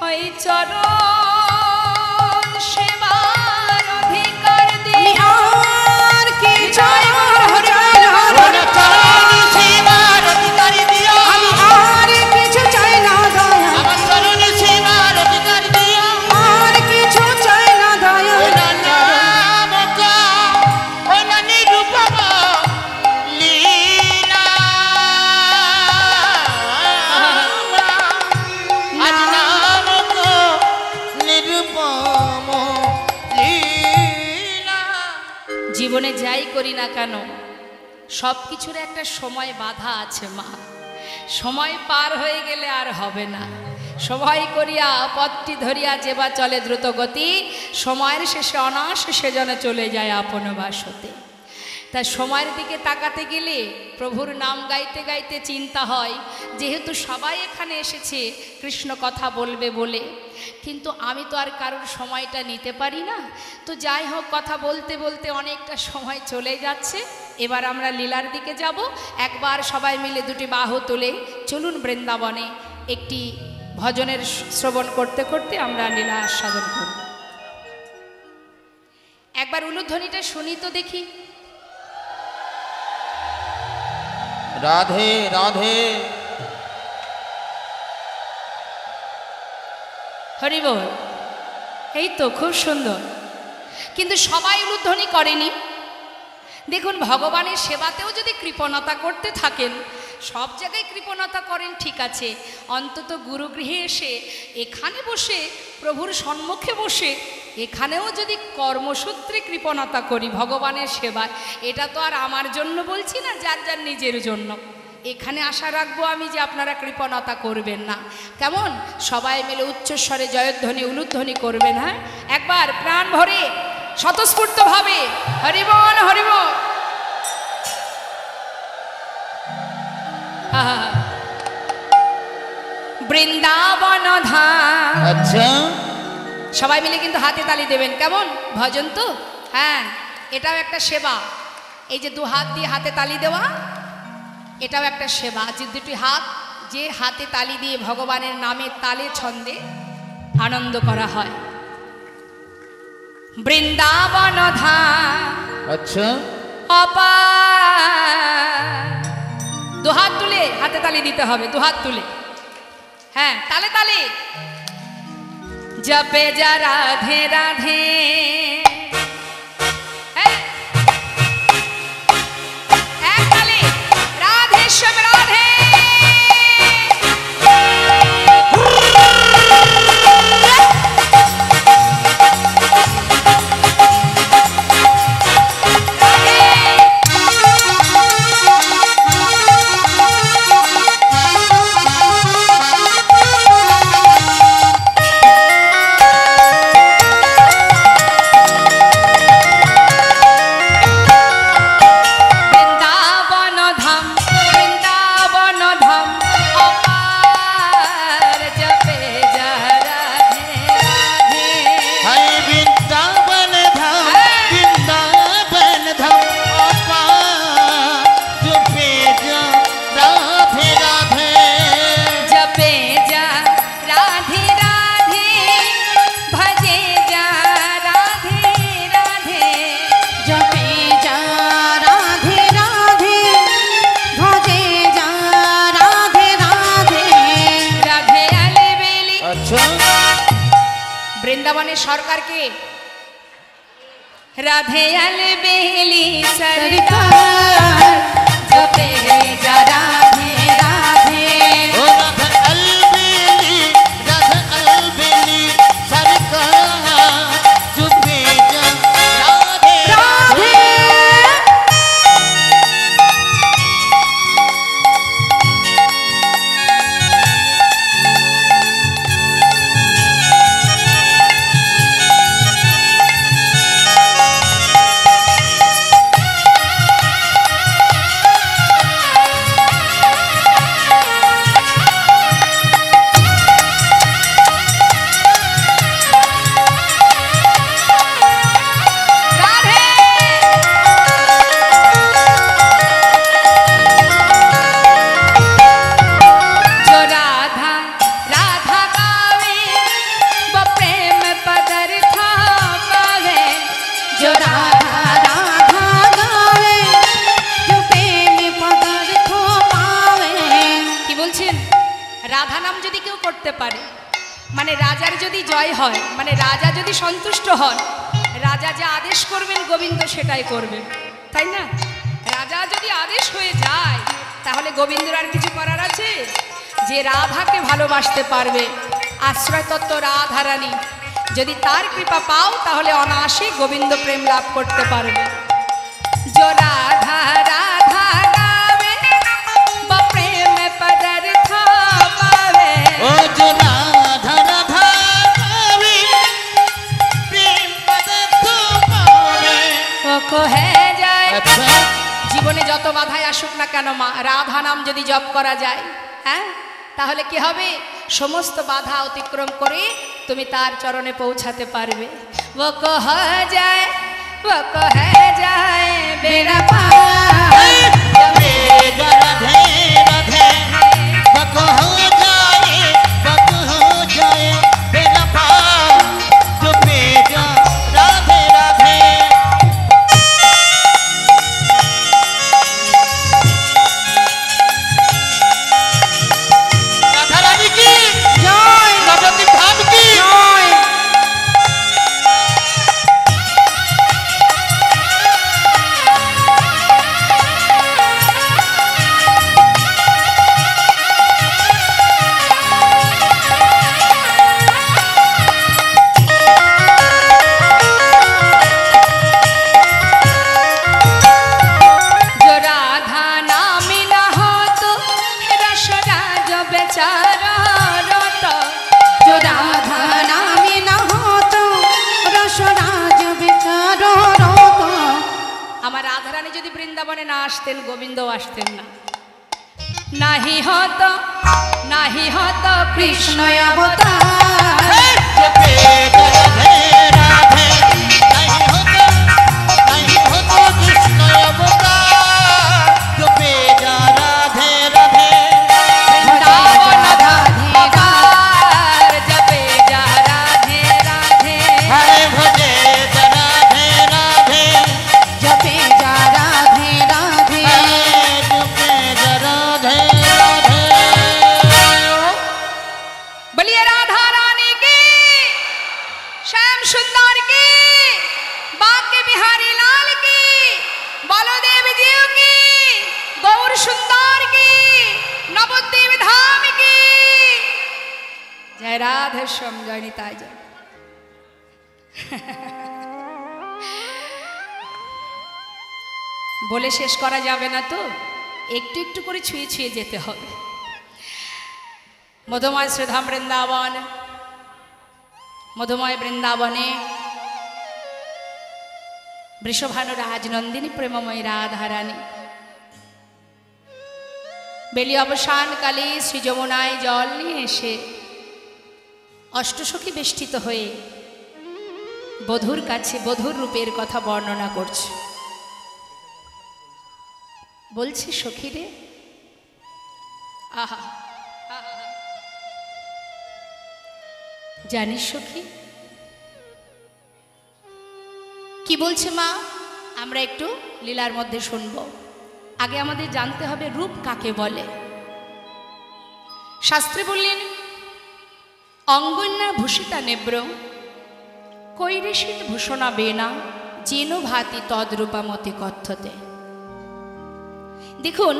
A: ওই চরণ সেবার অধিকার
C: আমি
A: দিও
C: আর কিছু চাই না
B: ওর চরণ সেবার অধিকার দিও
C: আমি আর কিছু চাই না দয়া
B: আমার চরণ সেবার অধিকার দিও
C: আর কিছু চাই না দয়া
B: ওই না নামক ওই না নিরূপম লীলা আজ নামক নিরূপম লীলা
A: জীবনে যাই করি না কেন সব কিছুর একটা সময় বাধা আছে মা, সময় পার হয়ে গেলে আর হবে না। সময় করিয়া পথটি ধরিয়া যেবা চলে দ্রুত গতি, সময়ের শেষে অনাশেষে যেন চলে যায় আপন বাসতে। তাই সময়ের দিকে তাকাতে গেলে প্রভুর নাম গাইতে গাইতে চিন্তা হয়, যেহেতু সবাই এখানে এসেছে কৃষ্ণ কথা বলবে বলে, কিন্তু আমি তো আর কারোর সময়টা নিতে পারি না। তো যাই হোক, কথা বলতে বলতে অনেকটা সময় চলে যাচ্ছে। এবার আমরা লীলার দিকে যাব। একবার সবাই মিলে দুটি বাহু তুলে চলুন বৃন্দাবনে একটি ভজনের শ্রবণ করতে করতে আমরা লীলা আস্বাদন করব। একবার উলুধ্বনিটা শুনি তো দেখি।
B: রাধে রাধে।
A: হরি বল। এই তো খুব সুন্দর, কিন্তু সবাই উলুধ্বনি করেনি। দেখুন, ভগবানের সেবাতেও যদি কৃপণতা করতে থাকেন, সব জায়গায় কৃপণতা করেন ঠিক আছে, অন্তত গুরুগৃহে এসে এখানে বসে প্রভুর সম্মুখে বসে এখানেও যদি কর্মসূত্রে কৃপণতা করি ভগবানের সেবায়, এটা তো আর আমার জন্য বলছি না, যার যার নিজের জন্য। এখানে আশা রাখবো আমি যে আপনারা কৃপণতা করবেন না। কেমন? সবাই মিলে উচ্চস্বরে জয়ধ্বনি উলুধ্বনি করবেন। হ্যাঁ, একবার প্রাণ ভরে স্বতঃস্ফূর্তভাবে হরিবল হরিবল। বৃন্দাবন ধাম।
B: আচ্ছা,
A: সবাই মিলে কিন্তু হাতে তালি দেবেন। কেমন? ভজন তো। হ্যাঁ, এটাও একটা সেবা। এই যে দু হাত দিয়ে হাতে তালি দেওয়া, এটাও একটা সেবা। যে দুটি হাত, যে হাতে তালি দিয়ে ভগবানের নামে তালে ছন্দে আনন্দ করা হয়। বৃন্দাবন ধাম।
B: আচ্ছা,
A: অপার। দু হাত তুলে হাতে তালি দিতে হবে, দু হাত তুলে। হ্যাঁ, তালে তালে। জপে যা রাধে রাধে। হ্যাঁ, এক তালে। রাধে শ্যাম রাধে। বৃন্দাবনের সরকারকে রাধে আলবেলি সরকার জপে যা রাধে রাধে।
B: ও রাধে আলবেলি, রাধে আলবেলি সরকার জপে যা রাধে রাধে।
A: মানে রাজার যদি জয় হয়, মানে রাজা যদি সন্তুষ্ট হন, রাজা যা আদেশ করবেন গোবিন্দ সেটাই করবেন, তাই না? রাজা যদি আদেশ হয়ে যায় তাহলে গোবিন্দর আর কিছু করার আছে? যে রাধাকে ভালোবাসতে পারবে, আশ্রয় তত্ত্ব রাধারানী, যদি তার কৃপা পাও তাহলে অনায়াসে গোবিন্দ প্রেম লাভ করতে পারবে। जो राधा राधा गावे वो प्रेम पदार्थ पावे।
B: ओ जो राधा राधा गावे प्रेम पदार्थ पावे।
A: वो कहे जाए
B: अच्छा
A: জীবনে যত বাধাই আসুক না কেন মা রাধা নাম যদি জপ করা যায়, হ্যাঁ, তাহলে কি হবে? সমস্ত বাধা অতিক্রম করে তুমি তার চরণে পৌঁছাতে পারবে। वो कह जाए वो कह जाए बेड़ा पार।
B: बेजा राधे राधे बक हो जाए बेड़ा पार जो बेजा राधे राधे। राधा रानी की
C: জয়
B: नवद्वीप धाम की
C: জয়।
A: जो राधा नाम न हो तो रसराज बेचारा रोता।
C: जो राधा नामे न हो तो রসরাজ বেচারো রত।
A: আমার রাধারানী যদি বৃন্দাবনে না আসতেন গোবিন্দও আসতেন না। নাহি হতো কৃষ্ণ
C: কৃষ্ণ অবতার।
B: जो बेजा राधे राधे नहीं हो तो कृष्ण अवतार जो बेजा राधे राधे।
A: वृंदावन धाधिकार जपे जा राधे राधे।
B: हरे भजे राधे राधे
C: জপে যা রাধে রাধে।
B: जो बेजा राधे राधे।
A: बोलिए राधा रानी की, श्याम सुंदर की, बांके बिहारी लाल की, बलदेव जीव की, गौर सुंदर की, नवद्वीप धाम की। जय राधे श्याम जय निताई जय। বলে শেষ করা যাবে না তো, একটু একটু করে ছুঁয়ে ছুঁয়ে যেতে হবে। মধুময় শ্রীধাম বৃন্দাবন, মধুময় বৃন্দাবনে বৃষভানু রাজনন্দিনী প্রেমময়ী রাধারানী বেলি অবসানকালে শ্রী যমুনায় জল নিয়ে এসে অষ্টসখী বেষ্টিত হয়ে বধূর কাছে বধূর রূপের কথা বর্ণনা করছে। বলছি সখী রে, আহা জানিস সখী কি বলছে মা, আমরা একটু লীলার মধ্যে শুনব। আগে আমাদের জানতে হবে রূপ কাকে বলে। শাস্ত্রে বললেন অঙ্গন্যা ভূষিতা নেব্র কৈরেশিত ভূষণা বেনা যেন ভাতি তদ্রূপামতি কথ্যতে। দেখুন,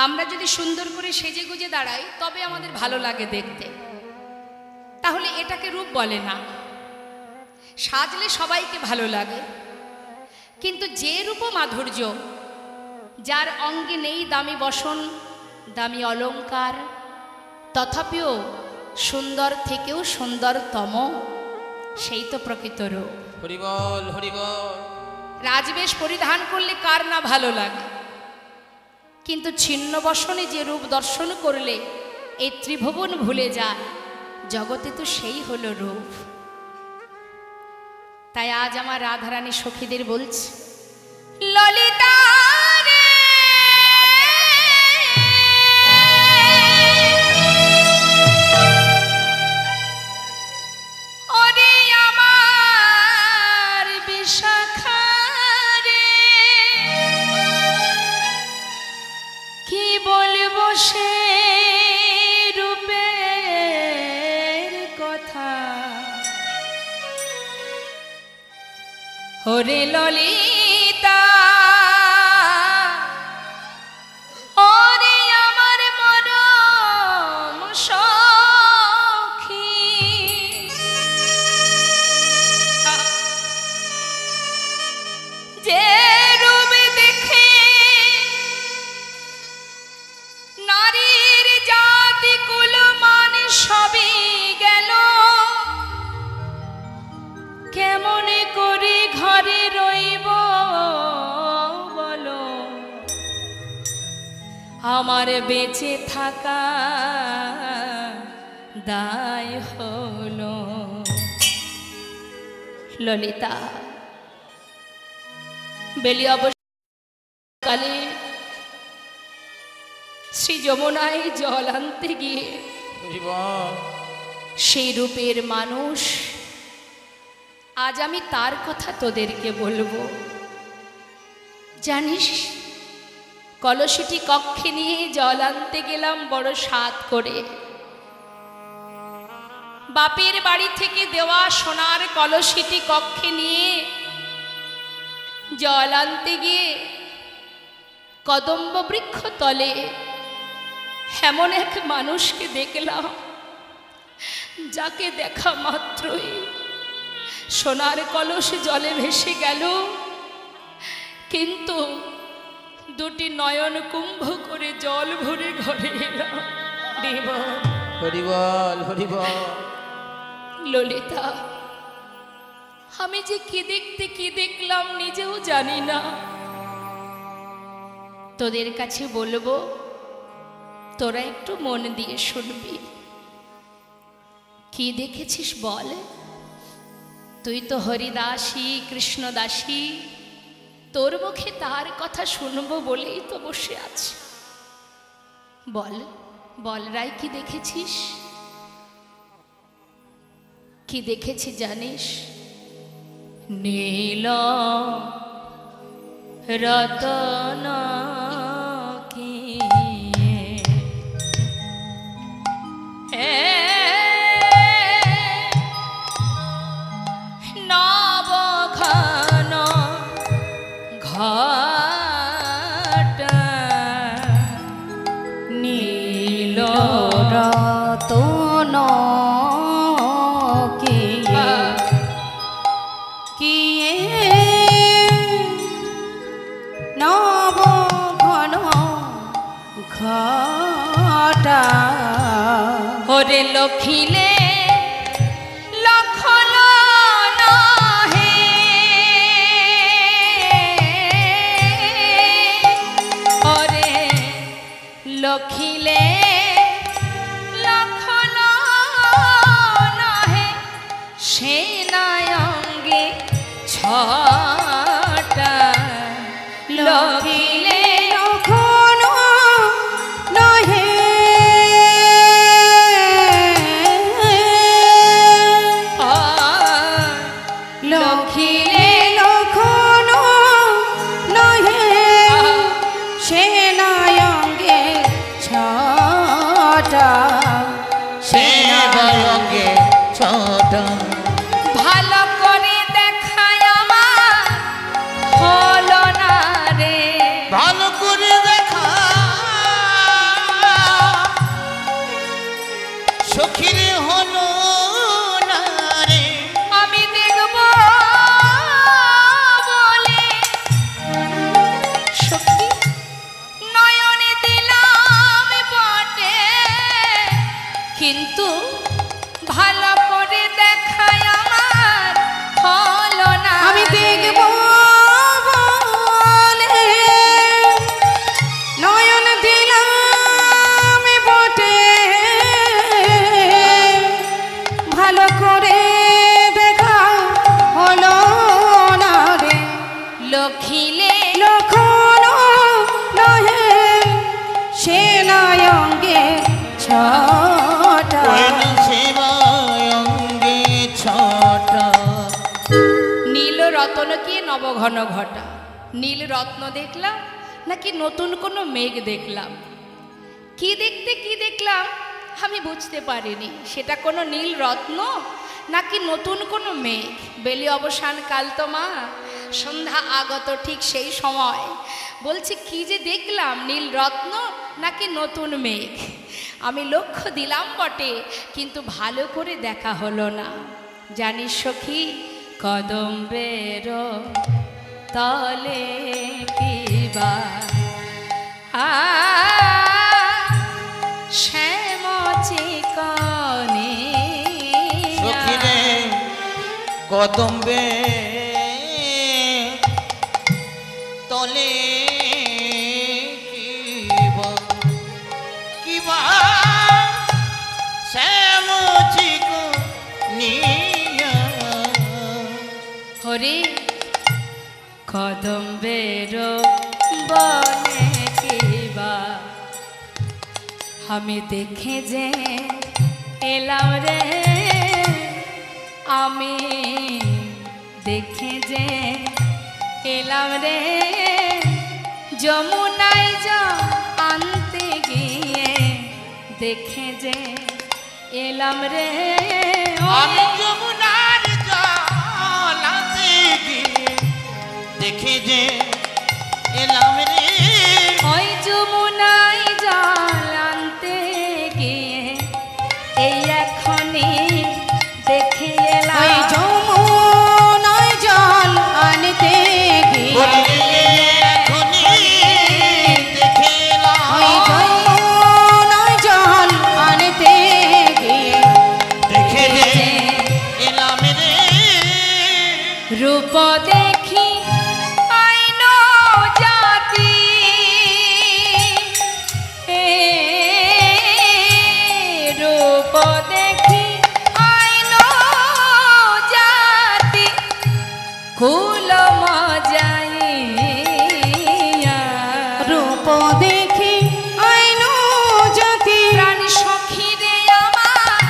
A: আমরা যদি সুন্দর করে সেজে গুজে দাঁড়াই তবে আমাদের ভালো লাগে দেখতে, তাহলে এটাকে রূপ বলে না। সাজলে সবাইকে ভালো লাগে, কিন্তু যে রূপ মাধুর্য, যার অঙ্গে নেই দামি বসন দামি অলংকার, তথাপিও সুন্দর থেকেও সুন্দরতম, সেই তো প্রকৃত রূপ।
B: হরি বল হরি বল।
A: রাজবেশ পরিধান করলে কার না ভালো লাগে, কিন্তু ছিন্ন বসনে যে রূপ দর্শন করলে এই ত্রিভুবন ভুলে যায়, জগতে তো সেই হলো রূপ। তাই আজ আমার রাধারানী সখীদের বলছি, ললিতা রে, ওরে আমার বিশাখা রে, কি বলবো সে রূপের কথা। ওরে ললিতা, ওরে আমার মরম সখী, যে রূপ দেখে নারীর জাতি কুল মান সবই গেল, কেমন করে ঘরে রইব বলো, আমার বেঁচে থাকা দায় হলো। ললিতা, বেলি অবসরকালে শ্রী যমুনায় জল আনতে গিয়ে সেই রূপের মানুষ, আজ আমি তার কথা তোদেরকে বলবো। জানিস, কলসিটি কক্ষে নিয়ে জল আনতে গেলাম বড় স্বাদ করে। বাপের বাড়ি থেকে দেওয়া সোনার কলসিটি কক্ষে নিয়ে জল আনতে গিয়ে কদম্ব বৃক্ষ তলে এমন এক মানুষকে দেখলাম, যাকে দেখা মাত্রই সোনার কলস জলে ভেসে গেল, কিন্তু দুটি নয়ন কুম্ভ করে জল ভরে ঘরে এলাম।
B: হরিবল হরিবল।
A: ললিতা, আমি যে কি দেখতে কি দেখলাম নিজেও জানি না। তোদের কাছে বলবো, তোরা একটু মন দিয়ে শুনবি। কি দেখেছিস বল? তুই তো হরিদাসী, কৃষ্ণদাসী, তোর মুখে তার কথা শুনবো বলেই তো বসে আছি। বল বল রাই, কি দেখেছিস? কি দেখেছি জানিস? নীল রতন কি নবঘন ঘট নীল
C: রতন নব ঘন ঘটা
A: ওরে লখিলে লক্ষণ নহে, ওরে লখিলে লক্ষণ নহে, সেনায়ঙ্গে ছটা লখিলে
C: লক্ষণ নহে,
A: লখিলে
C: লক্ষণ নহে, সেনায়ঙ্গে ছটা
B: সেনায়ঙ্গে ছটা।
A: ভালো করে দেখায় আমার হলো না রে,
B: ভালো করে দেখা সখীরে হলো না রে।
A: আমি দেখব বলে সখী নয়নে দিলাম বটে, কিন্তু ভালো করে দেখায় আমার হলো না।
C: আমি দেখব বলে নয়ন দিলাম বটে, ভালো করে দেখা হলো না রে।
A: লখিলে
C: লক্ষণ নহে, সেনায়ঙ্গে ছটা
B: সেনায়ঙ্গে ছটা।
A: নীল রত্ন কি নবঘন ঘটা? নীল রত্ন দেখলাম নাকি নতুন কোনো মেঘ দেখলাম? কি দেখতে কি দেখলাম আমি বুঝতে পারিনি। সেটা কোনো নীল রত্ন নাকি নতুন কোনো মেঘ? বেলি অবসান কাল তো মা, সন্ধ্যা আগত ঠিক সেই সময় বলছি কি যে দেখলাম, নীল রত্ন নাকি নতুন মেঘ? আমি লক্ষ্য দিলাম বটে, কিন্তু ভালো করে দেখা হলো না। জানিস সখী, কদম্বের তলে কিবা শ্যাম চিকনে
B: সখীরে কদম্বে তলে কিবা কিবা শ্যাম চিকনিয়া।
A: হরে কদম্বের বনে কিবা আমি দেখে যে এলাম রে, আমি দেখে যে এলাম রে, যমুনায় যা আনতে গিয়ে দেখে যে এলাম রে,
B: আমি যমুনার জল আনতে গিয়ে দেখে যে এলাম রে,
A: ওই যমুনায় জল আনতে গিয়ে এই এখনই দেখে এলাম।
C: ওই যমুনায় জল আনতে গিয়ে
B: এখনই দেখে এলাম।
C: ওই যমুনায় জল আনতে গিয়ে
B: দেখে যে এলাম রে,
A: রূপ দেখি আইন জাতি, রূপ দেখি আইন জাতি, কুল মজাইয়া
C: রূপ দেখি আইন জাতি,
A: প্রাণ সখী রে আমার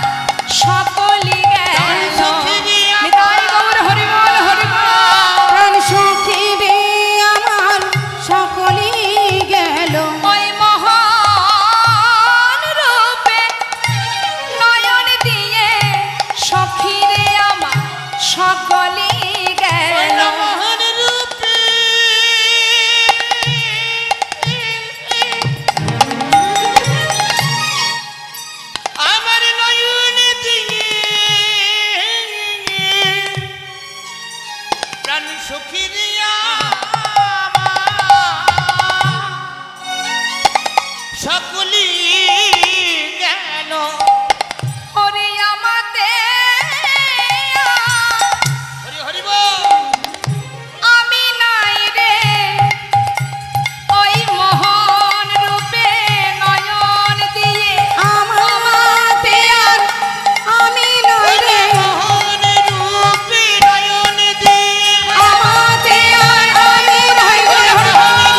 A: সকলি গেল।
B: সখী রে আমার
A: নিতাই গৌর হরিবল হরিবল।
C: প্রাণ সখী রে আমার সকলেই গেল।
A: ওই মহান রূপে নয়ন দিয়ে সখী রে আমার সকলি গেল।
B: মহান রূপে আমার নয়ন দিয়ে প্রাণ সখী দিয়া সকলি গেল।
A: হরি আমাতে
B: হরি হরি বল।
A: আমি নাই রে, ওই মহান রূপে নয়ন দিয়ে
C: আমাতে আর আমি নই রে,
B: মহান রূপে নয়ন দিয়ে
C: আমাতে আর আমি নই রে,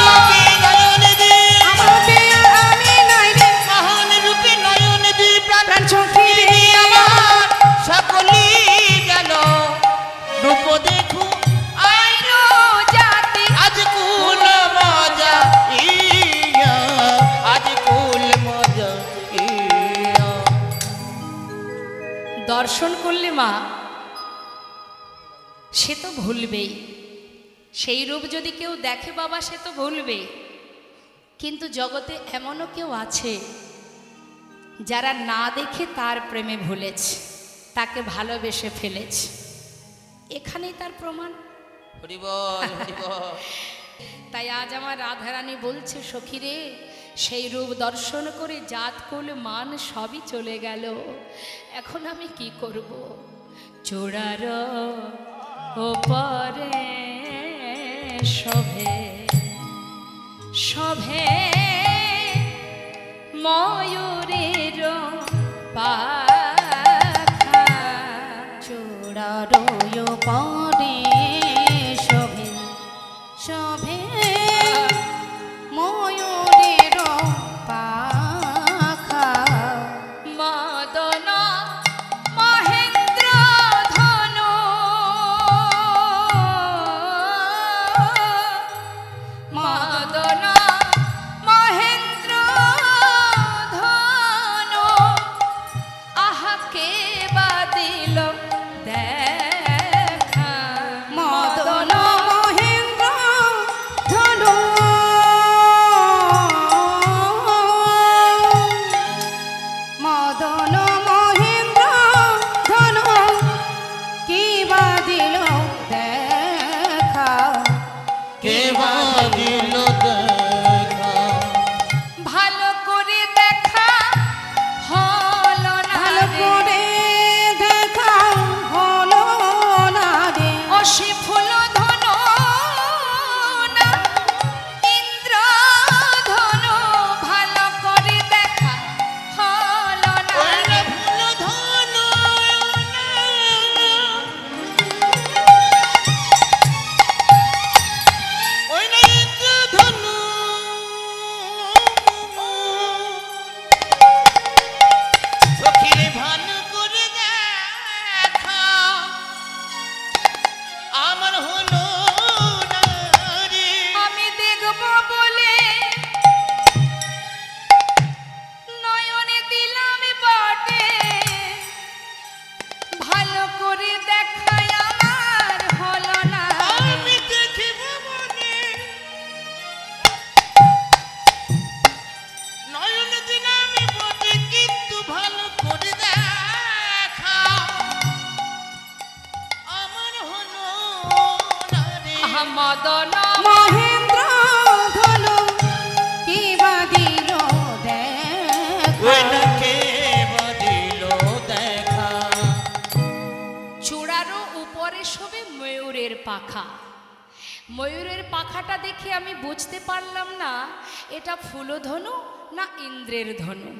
B: রূপে নয়ন দিয়ে
C: আমাতে আর আমি নই রে,
B: মহান রূপে নয়ন দিয়ে
C: প্রাণ
B: প্রাণ
C: সখী রে আমার
B: সকলি গেল। রূপ দেখু
A: আইন জাতি,
B: আজ কুল মজা ইয়া, আজ কুল মজা ইয়া।
A: দর্শন করলে মা সে তো ভুলবেই, সেই রূপ যদি কেউ দেখে বাবা সে তো ভুলবেই, কিন্তু জগতে এমনও কেউ আছে যারা না দেখে তার প্রেমে ভুলেছে, তাকে ভালোবেসে ফেলেছে। এখানেই তার প্রমাণ।
B: হরি বল হরি বল।
A: তাই আজ আমার রাধারানী বলছে সখী রে, সেই রূপ দর্শন করে জাত কুল মান সবই চলে গেল, এখন আমি কি করব? চূড়ার ওপরে শোভে শোভে ময়ূরের পাখা,
C: চূড়ার পরে শোভে শোভে ময়ূরের পাখা,
A: মদন মহেন্দ্র ধনু, মদন বদন
C: মহেন্দ্র ধনু কি বাদিল
B: ওই
C: দেখা
B: না কে বাদিল দেখা।
A: চূড়ারও উপরে শোবে ময়ূরের পাখা। ময়ূরের পাখাটা দেখে আমি বুঝতে পারলাম না এটা ফুলধনু না ইন্দ্রের ধনু।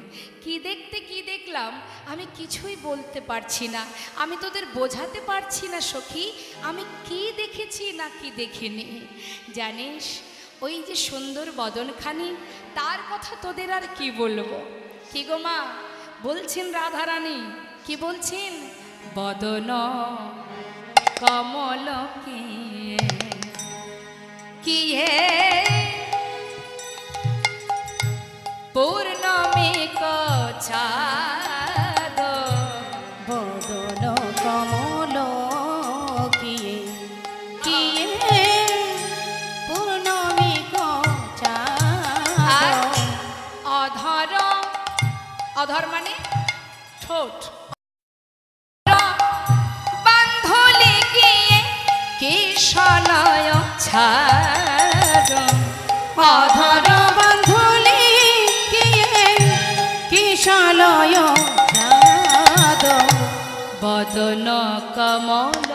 A: কি দেখতে কি দেখলাম আমি কিছুই বলতে পারছি না। আমি তোদের বোঝাতে পারছি না সখী আমি কি দেখেছি না কি দেখিনি। জানিস ওই যে সুন্দর বদনখানি তার কথা তোদের আর কি বলবো। কি গো মা বলছেন রাধারানী, কি বলছেন? বদন কমল কি পূর্ণমী কছাদ
C: বদন কমল কিয়ে পূর্ণমী
A: আর
C: কছাদ
A: অধর, অধর মানে ঠোঁট, বান্ধলি গিয়ে কিশলয় ছাদ
C: অধর বান্ধলি কিয়ে কিশলয় ছাদ
A: বদন কমল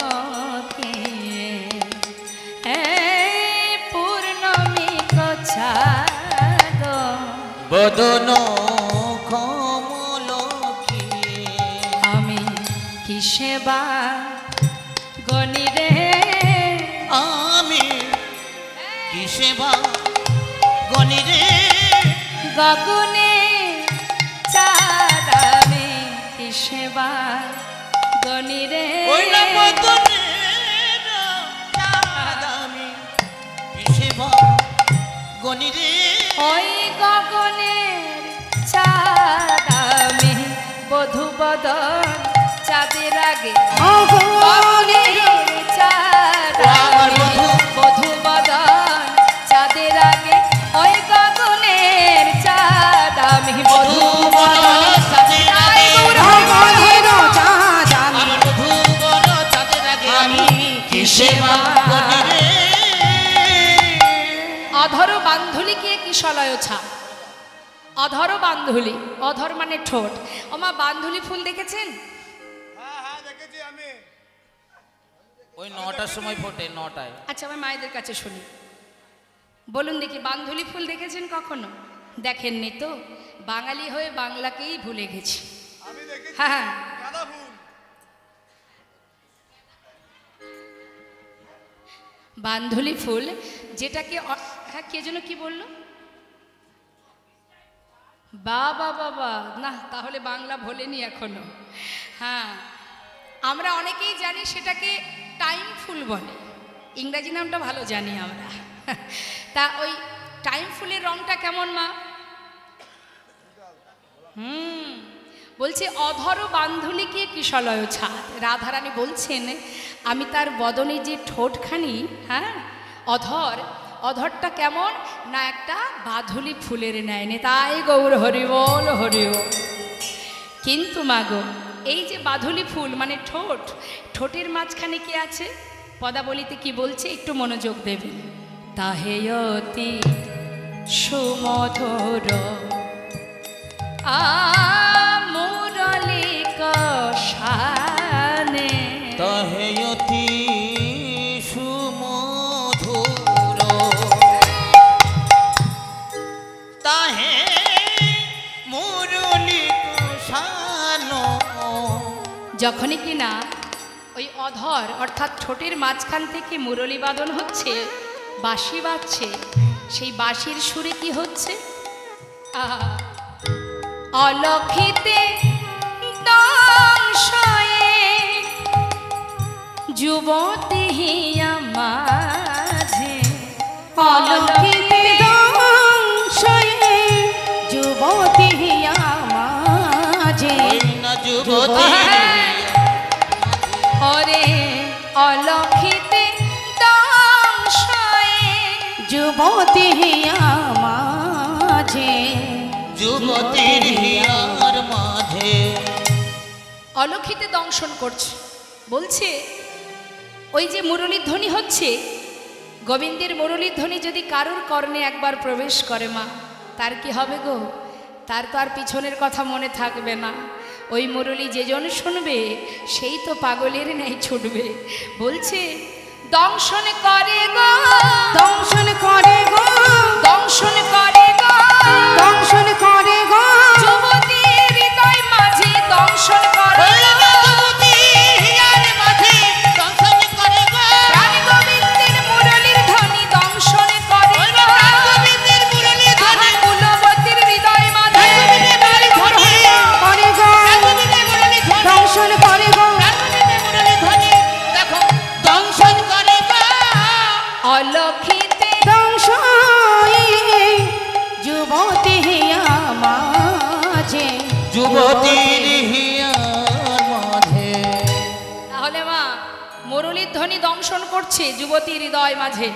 A: পূর্ণমী কছাদ
B: বদন কমল কি
A: আমি কি সেবা গনি রে
B: আমি কি সেবা গনি রে
A: গগনে চাঁদ আমি কি সেবা গনি রে
B: ওই না বদনে চাঁদ আমি কি সেবা গনি রে
A: ওই গগনের চাঁদ আমি বধূ বদন চাঁদের আগে গগনের চাঁদ
B: আমার
A: আমি
B: বধূ।
A: বধূ বদন চাঁদের আগে ওই গগনের চাঁদ আমি বধূ বদন
B: চাঁদের আগে।
C: ভগবানের চাঁদ আমি
B: আমার বধূ বড় চাঁদের আগে আমি কি সেবা গনি রে
A: অধর বান্ধুলি কে কিশলয় ছা। অধর বান্ধুলি, অধর মানে ঠোঁট। ওমা বান্ধুলি ফুল দেখেছেন?
B: ওই 9টার সময় ফোটে 9টায়।
A: আচ্ছা আমার মায়েদের কাছে শুনি, বলুন দেখি বান্ধুলি ফুল দেখেছেন কখনো? দেখেননি তো? বাঙালি হয়ে বাংলাকেই ভুলে গেছি। হ্যাঁ বান্ধুলি ফুল যেটাকে হ্যাঁ কে যেন কি বললো? বাবা বাবা না তাহলে বাংলা ভোলেনি এখনো। হ্যাঁ আমরা অনেকেই জানি সেটাকে টাইম ফুল বলে, ইংরাজি নামটা ভালো জানি আমরা। তা ওই টাইম ফুলের রংটা কেমন মা? বলছে অধর বান্ধুলিকে কিশলয় ছাদ। রাধারানী বলছেন আমি তার বদনে যে ঠোঁটখানি, হ্যাঁ অধর, অধরটা কেমন না একটা বাধুলি ফুলের ন্যায় নে, তাই গৌর হরিবল হরিও। কিন্তু মাগো এই যে বাধুলি ফুল মানে ঠোঁট, ঠোঁটের মাঝখানে কি আছে? পদাবলিতে কি বলছে একটু মনোযোগ দেবেন। তাহে অতি সুমধুর মুরলি কষানে
B: তাহে অতি সুমধুর তাহে মুরলি কষানো।
A: যখনই কি না ওই অধর অর্থাৎ ঠোঁটের মাঝখান থেকে মুরলি বাদন হচ্ছে, বাঁশি বাজছে, সেই বাঁশির সুরে কি হচ্ছে? অলক্ষিতে দংশয়ে যুবতী হিয়া মাঝে,
C: অলক্ষিতে দংশয়ে যুবতী হিয়া মাঝে
B: ওই না যুবতী
A: ওরে অলক্ষিতে দংশয়ে
C: যুবতী হিয়া মাঝে
B: যুবতীর হিয়ার মাঝে।
A: অলক্ষিতে দংশন করছে, বলছে ওই যে মুরলীর ধ্বনি হচ্ছে গোবিন্দের মুরলীর ধ্বনি যদি কারুর কর্ণে একবার প্রবেশ করে মা, তার কি হবে গো? তার তো আর পিছনের কথা মনে থাকবে না। ওই মুরলী যেজন শুনবে সেই তো পাগলের ন্যায় ছুটবে। বলছে দংশন করে গো,
C: দংশন করে গো,
A: দংশন করে গো,
C: দংশন করে গো,
A: যুবতীর হৃদয় মাঝে দংশন করে গো। প্রাণ গোবিন্দের মুরলীর ধ্বনি দংশন করে গো। আমার কুলবতীর হৃদয় মাঝে
C: করে গো, দংশন করে গো,
A: অলক্ষিতে
C: দংশই যুবতী হিয়া মাঝে,
B: যুবতীর হিয়ার মাঝে।
A: তাহলে মা মুরলীর ধ্বনি দংশন করছে যুবতীর হৃদয় মাঝে,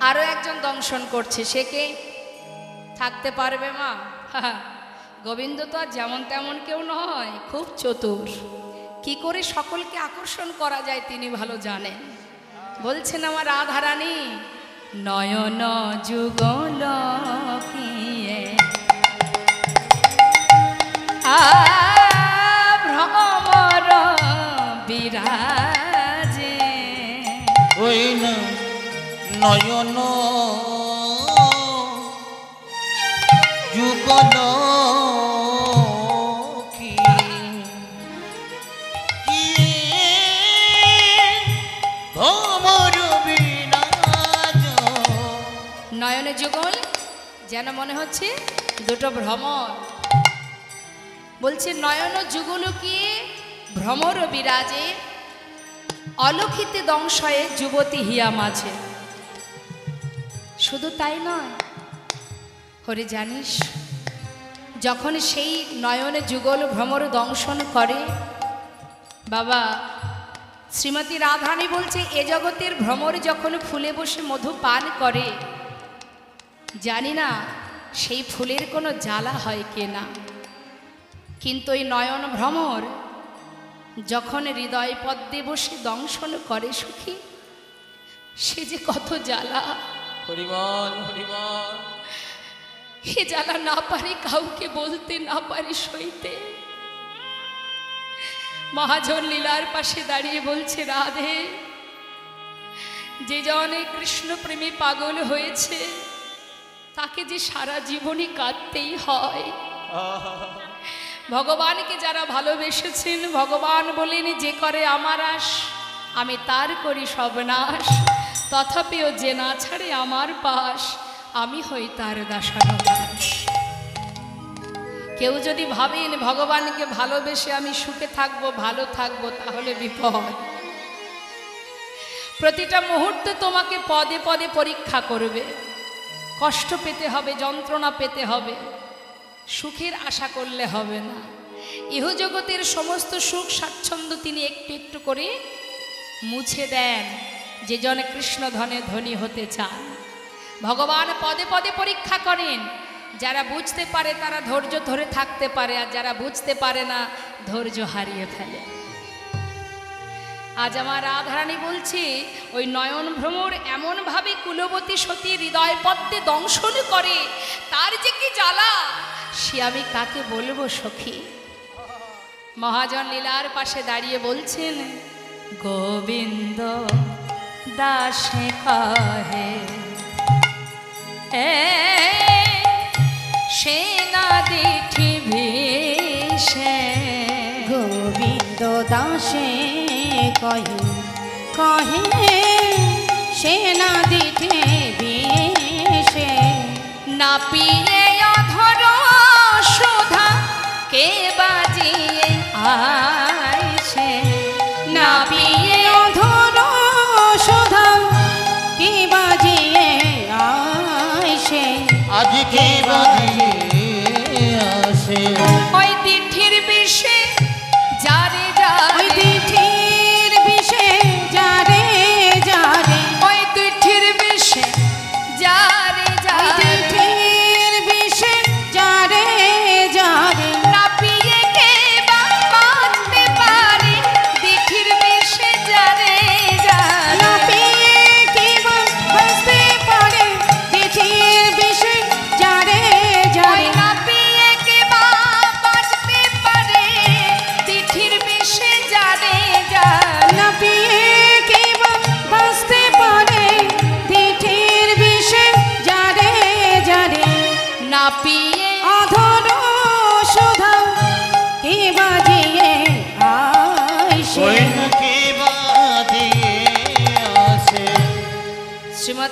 A: আরো একজন দংশন করছে, সে কে? থাকতে পারবে মা? গোবিন্দ তো আর যেমন তেমন কেউ নয়, খুব চতুর। কি করে সকলকে আকর্ষণ করা যায় তিনি ভালো জানেন। বলছেন আমার রাধারানী, নয়ন যুগল কিয়ে ভ্রমর বিরাজে।
B: ওই না নয়ন যুগল কি ভ্রমর বিরাজ।
A: নয়নে যুগল যেন মনে হচ্ছে দুটো ভ্রমর। বলছে নয়ন যুগল কি ভ্রমর বিরাজে, অলক্ষিতে দংশয়ে যুবতী হিয়া মাঝে। শুধু তাই নয়, হরে জানিস, যখন সেই নয়নে যুগল ভ্রমর দংশন করে বাবা, শ্রীমতী রাধারানী বলছে এ জগতের ভ্রমর যখন ফুলে বসে মধু পান করে, জানি না সেই ফুলের কোনো জ্বালা হয় কিনা, কিন্তু এই নয়ন ভ্রমর যখন হৃদয় পদ্মে বসে দংশন করে সখী, সে যে কত জ্বালা।
B: হরিবল হরিবল।
A: এ জ্বালা না পারি কাউকে বলতে, না পারি সইতে। মহাজন লীলার পাশে দাঁড়িয়ে বলছে রাধে, যে জনে কৃষ্ণ প্রেমে পাগল হয়েছে তাকে যে সারা জীবনই কাঁদতেই হয়। ভগবানকে যারা ভালোবেসেছেন, ভগবান বলেন যে করে আমার আশ আমি তার করি সর্বনাশ, তথাপিও যে না ছাড়ে আমার পাশ আমি হই তার দাসানুদাস। কেউ যদি ভাবেন ভগবানকে ভালোবেসে আমি সুখে থাকবো, ভালো থাকবো, তাহলে বিপদ। প্রতিটা মুহূর্তে তোমাকে পদে পদে পরীক্ষা করবে, কষ্ট পেতে হবে, যন্ত্রণা পেতে হবে, সুখের আশা করলে হবে না। ইহজগতের সমস্ত সুখ স্বাচ্ছন্দ্য তিনি একটু একটু করে মুছে দেন যে জনে কৃষ্ণ ধনে ধনী হতে চান। ভগবান পদে পদে পরীক্ষা করেন, যারা বুঝতে পারে তারা ধৈর্য ধরে থাকতে পারে, আর যারা বুঝতে পারে না ধৈর্য হারিয়ে ফেলে। আজ আমার রাধারানী বলছি ওই নয়ন ভ্রমর এমনভাবে কুলবতী সতী হৃদয় পদ্মে দংশন করে, তার যে কি জ্বালা সে আমি কাকে বলবো সখী। মহাজন লীলার পাশে দাঁড়িয়ে বলছেন গোবিন্দ দাসে কহে সেনা দিঠি ভিসে।
C: গোবিন্দ দাসে কহে কহে সেনা দিঠে বিশে।
A: না পিয়ে অধর সুধা কে বাজিয়ে আইছে,
C: না পিয়ে অধর সুধা কি বাজিয়ে আইসে।
B: আজকে বাজিয়ে আসে
A: ওই দিঠির বিষে যারে
C: ওই
A: যারে,
C: দিঠির বিষে যারে যারে,
A: ওই দিঠির বিষে যারে
C: ওই
A: যারে,
C: দিঠির বিষে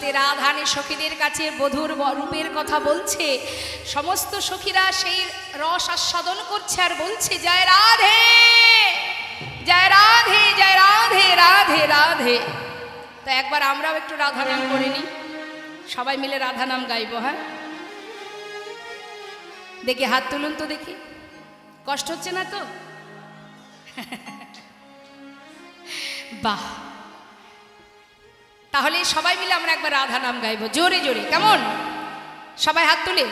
A: শ্রীমতী রাধারানী সখীদের কাছে বধূর রূপের কথা বলছে। সমস্ত সখীরা সেই রস আস্বাদন করছে আর বলছে জয় রাধে জয় রাধে জয় রাধে রাধে রাধে। তো একবার আমরাও একটু রাধা নাম করে নিই, সবাই মিলে রাধা নাম গাইব। হ্যাঁ, দেখি হাত তুলুন তো দেখি, কষ্ট হচ্ছে না তো? বাহ, তাহলে সবাই মিলে আমরা একবার রাধা নাম গাইব জোরে জোরে, কেমন? সবাই হাত তুলে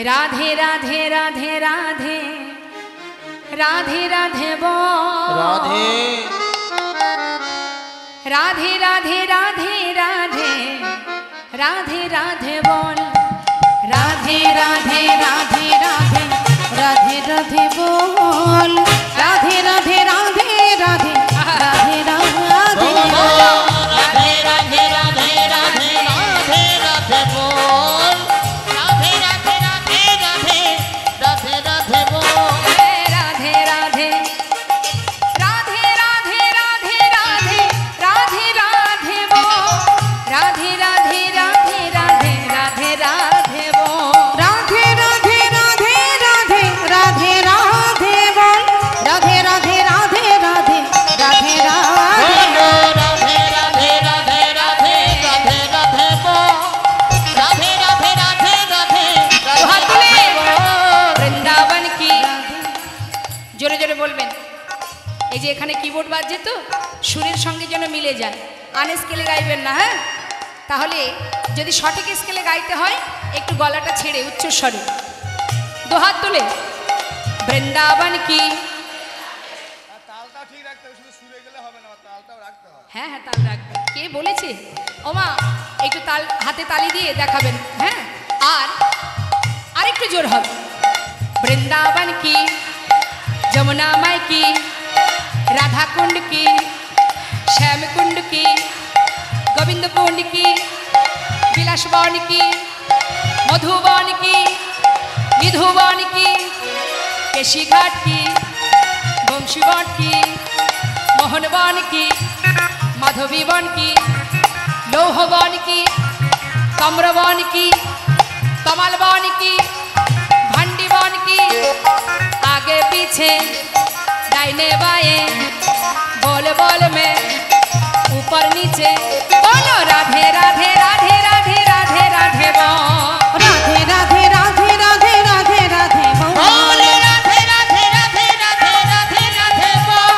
A: রাধে রাধে রাধে রাধে রাধে রাধে বল
B: রাধে
A: রাধে রাধে রাধে রাধে রাধে রাধে বল
C: রাধে রাধে রাধে রাধে রাধে রাধে বল রাধে রাধে রাধে রাধে রাধে রাধে
B: রাধে রাধে রাধে রাধে রাধে রাধে বল রাধে রাধে রাধে রাধে রাধে রাধে বল
A: রাধে রাধে রাধে রাধে রাধে রাধে রাধে রাধে বল রাধে রাধে রাধে রাধে রাধে রাধে বল
C: রাধে রাধে রাধে রাধে রাধে রাধে বল রাধে রাধে রাধে রাধে রাধে রাধে
B: বলো রাধে রাধে রাধে রাধে রাধে রাধে বল রাধে রাধে রাধে রাধে
A: হাত তুলে
B: রাধে বল
A: বৃন্দাবন কি জোরে জোরে বলবেন। এই যে এখানে কিবোর্ড বাজছে তো, সুরের সঙ্গে যেন মিলে যায়, আনস্কেলে গাইবেন না। হ্যাঁ, তাহলে যদি সঠিক স্কেলে গাইতে হয় একটু গলাটা ছেড়ে উচ্চস্বরে দু হাত তুলে বৃন্দাবন কি।
D: তালটাও ঠিক রাখতে হবে, শুধু সুরে গেলে হবে না, তালটাও রাখতে হবে।
A: হ্যাঁ হ্যাঁ, তাল রাখবেন। কে বলেছে? ওমা, একটু তাল হাতে তালি দিয়ে দেখাবেন। হ্যাঁ, আর আরেকটু জোর হবে। বৃন্দাবন কি, যমুনা মাই কি, রাধা কুंड की, श्याम कुंड की, गोविंद कुंड की, विलास वन की, मधुबन की, निधुबन की, केशी घाट की, बंशीवन की, मोहनवन की, माधवीवन की, लोहवन की, ताम्रवन की, कमलवन की, भंडीवन की, आगे पीछे दाहिने बाएं बोल बोल में ऊपर नीचे बोलो राधे राधे राधे राधे राधे राधे बोल
C: राधे राधे राधे राधे राधे राधे बोल
B: बोले राधे राधे राधे राधे राधे राधे बोल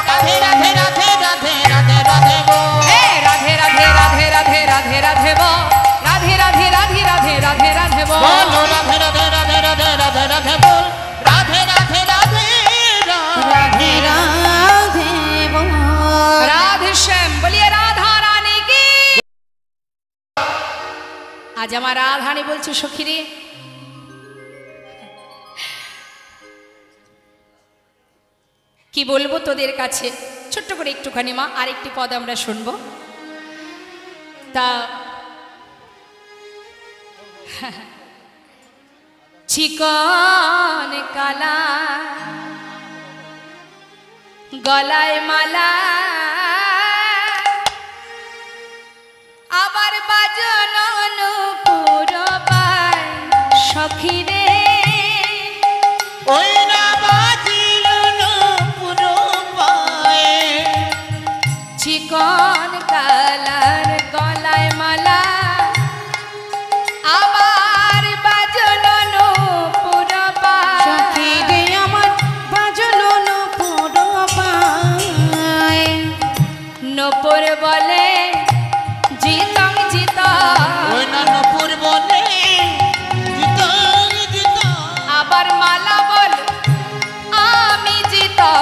B: राधे राधे राधे राधे राधे राधे बोल
A: हे राधे राधे राधे राधे राधे राधे बोल राधे राधे राधे राधे राधे राधे बोल
B: बोलो राधे राधे राधे राधे राधे राधे बोल राधे राधे राधे
C: राधे राधे बोल
A: राधे श्याम बोलिए राधा रानी की। आज আমার রাধারানী বলছে সখীরে কি বলবো তোদের কাছে, ছোট্ট করে একটুখানি মা আরেকটি পদ আমরা শুনবো। তা চিকন কালা গলায় মালা আবার বাজন পুরবাই সখীরে
B: ওই না বাজিল না পুরো পায়ে
A: চিকন কালার গলায় মালা আবার বাজন পুরবাই
C: সখী রে আমার বাজলো না পুরো পায়
A: নপুর বলে জিতং জিতা
B: ওই না নপুর বলে জিতা জিতা
A: আবার মালা বল আমি জিতা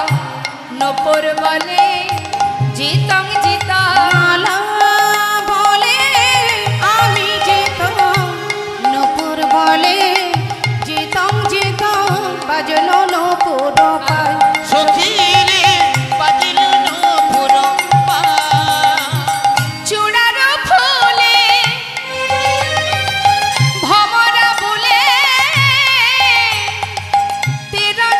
A: নপুর বলে জিতং জিতা
C: মালা বলে আমি যেতাম নপুর বলে যেতাম যেতাম বাজলো না পুরো পায়
B: সখী রে বাজিল না পুরো পায়ে
A: চূড়ার ফুলে ভমরা বলে তেরা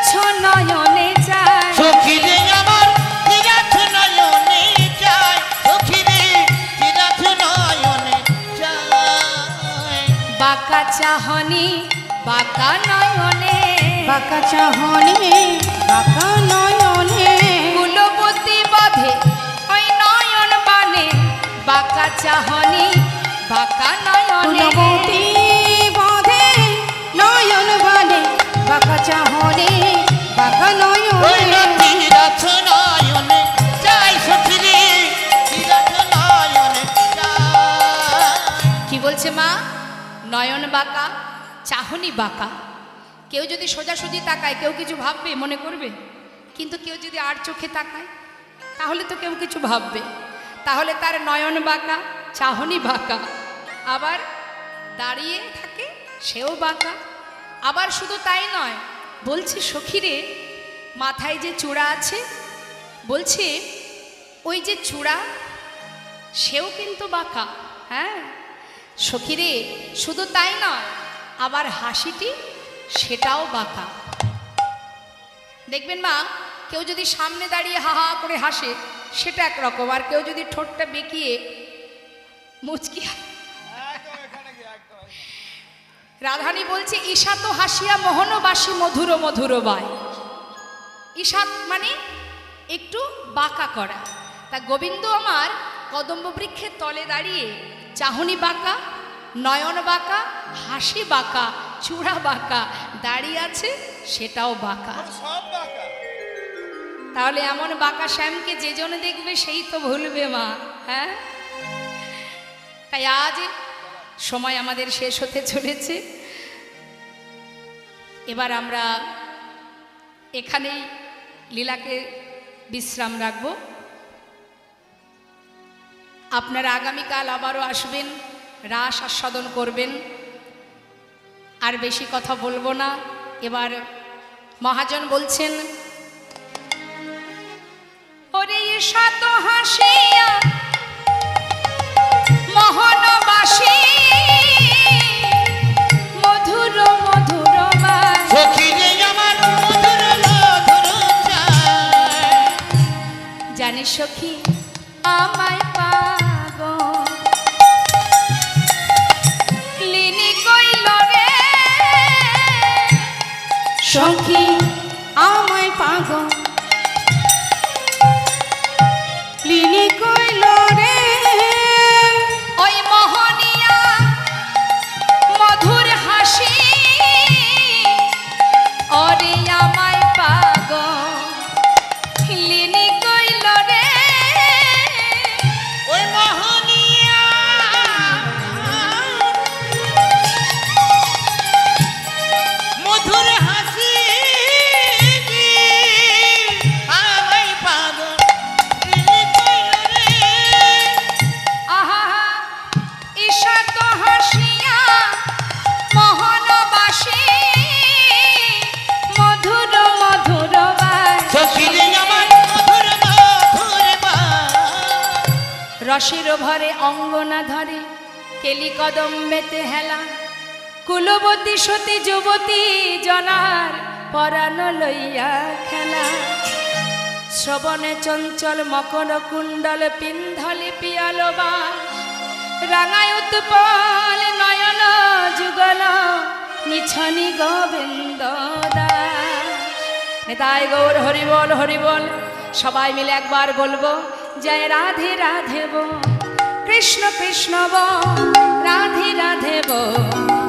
A: নয়নে যায়
B: সখী রে আমার বিরাট নয়নে যায় সখী রে
A: বাঁকা নয়নে,
C: বাঁকা চাহনি বাঁকা নয়নে,
A: কুলবতী বাঁধে ওই নয়ন বানে, বাঁকা চাহনি বাঁকা নয়নে,
C: কুলবতী বাঁধে নয়ন বানে, বাঁকা চাহনি বাঁকা
B: ওই
C: নয়নে।
B: তীরথ নয়নে যাই সখী রে, তীরথ নয়নে যাই।
A: কি বলছে মা? নয়ন বাঁকা, চাহনি বাঁকা। কেউ যদি সোজাসুজি তাকায় কেউ কিছু ভাববে, মনে করবে, কিন্তু কেউ যদি আর চোখে তাকায় তাহলে তো কেউ কিছু ভাববে। তাহলে তার নয়ন বাঁকা, চাহনি বাঁকা, আবার দাঁড়িয়ে থাকে সেও বাঁকা। আবার শুধু তাই নয়, বলছে সখীরে মাথায় যে চূড়া আছে, বলছে ওই যে চূড়া সেও কিন্তু বাঁকা। হ্যাঁ সখীরে, শুধু তাই নয়, আবার হাসিটি সেটাও বাঁকা। দেখবেন মা, কেউ যদি সামনে দাঁড়িয়ে হা হা করে হাসে সেটা একরকম, আর কেউ যদি ঠোঁটটা বেঁকিয়ে মুচকি
D: একদম এখানে গিয়ে একদম
A: রাধানী বলছে ঈশাত হাসিয়া মোহনবাসী মধুর মধুর বায়। ঈশাত মানে একটু বাঁকা করা। তা গোবিন্দ আমার কদম্ব বৃক্ষের তলে দাঁড়িয়ে চাহনি বাঁকা, নয়ন বাঁকা, হাসি বাঁকা, চূড়া বাঁকা, দাঁড়িয়ে আছে সেটাও বাঁকা।
D: সব বাঁকা।
A: তাহলে এমন বাঁকা শ্যামকে যে জন দেখবে সেই তো ভুলবে মা। হ্যাঁ, তাই আজ সময় আমাদের শেষ হতে চলেছে। এবার আমরা এখানেই লীলাকে বিশ্রাম রাখব। আপনারা আগামীকাল আবারও আসবেন, রাস আস্বাদন করবেন। আর বেশি কথা বলবো না। এবার মহাজন বলছেন, ওরে ঈশাত হাসিয়া মোহনবাসী মধুর মধুর বায়।
B: সখী রে আমার মধুর মধুর চায়।
A: জানিস সখী আমায় পাগল লিনি কইল রে,
C: সখী আমায় পাগল লিনি কইল রে,
A: ওই মোহনিয়া মধুর হাসি ওরে আমায় পাগল লিনি কইল রে।
B: ওই মোহনিয়া মধুর হাসি আমায় পাগল লিলি কইল রে।
A: আহা ঈশাত হাসিয়া মোহনবাসী মধুর মধুর বায়।
B: সখী রে আমার মধুর মধুর বায়।
A: রসের ভরে অঙ্গনা ধরে কেলি কদম্বেতে হেলা, কুলবতী সতী যুবতী জনার পরাণ লইয়া খেলা। শ্রবণে চঞ্চল মকর কুণ্ডল পিন্ধলে পিয়াল বাস, রাঙায় উৎপল নয়ন যুগল নিছনি গোবিন্দ দাস। নেতায় গৌর হরিবল হরিবল। সবাই মিলে একবার বলবো, জয় রাধে রাধে বল, কৃষ্ণ কৃষ্ণ বল, রাধে রাধে বল,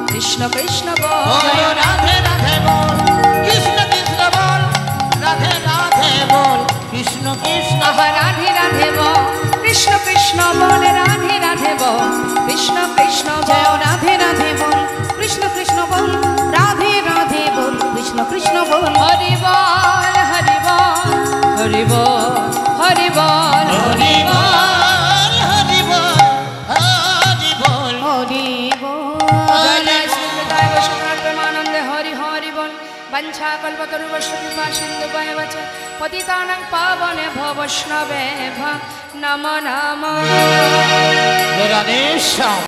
A: কৃষ্ণ কৃষ্ণ বল।
B: ও রাধে রাধে বল, কৃষ্ণ কৃষ্ণ বল, রাধে রাধে বল, কৃষ্ণ কৃষ্ণ
A: আহা রাধে রাধে বল, কৃষ্ণ কৃষ্ণ বল, রাধে রাধে বল, কৃষ্ণ কৃষ্ণ
C: জয়
A: বল।
C: রাধে রাধে বল, কৃষ্ণ কৃষ্ণ বল, রাধে রাধে বল, কৃষ্ণ কৃষ্ণ বল।
A: হরি বল হরি বল, হরি বল হরি বল,
B: হরি বল, হরি বল, হরি বল।
C: হরি বল।
A: জয় জয় শ্রী হৃদয় বৈষ্ণব প্রেমানন্দে হরি হরি বল। বঞ্ছা কল্পতরুবশ্য কৃপা সিন্ধু বৈবচ পতিতানাং পাবনে ভো বৈষ্ণবে ভো নমো নমঃ।
B: রাধে শ্যাম।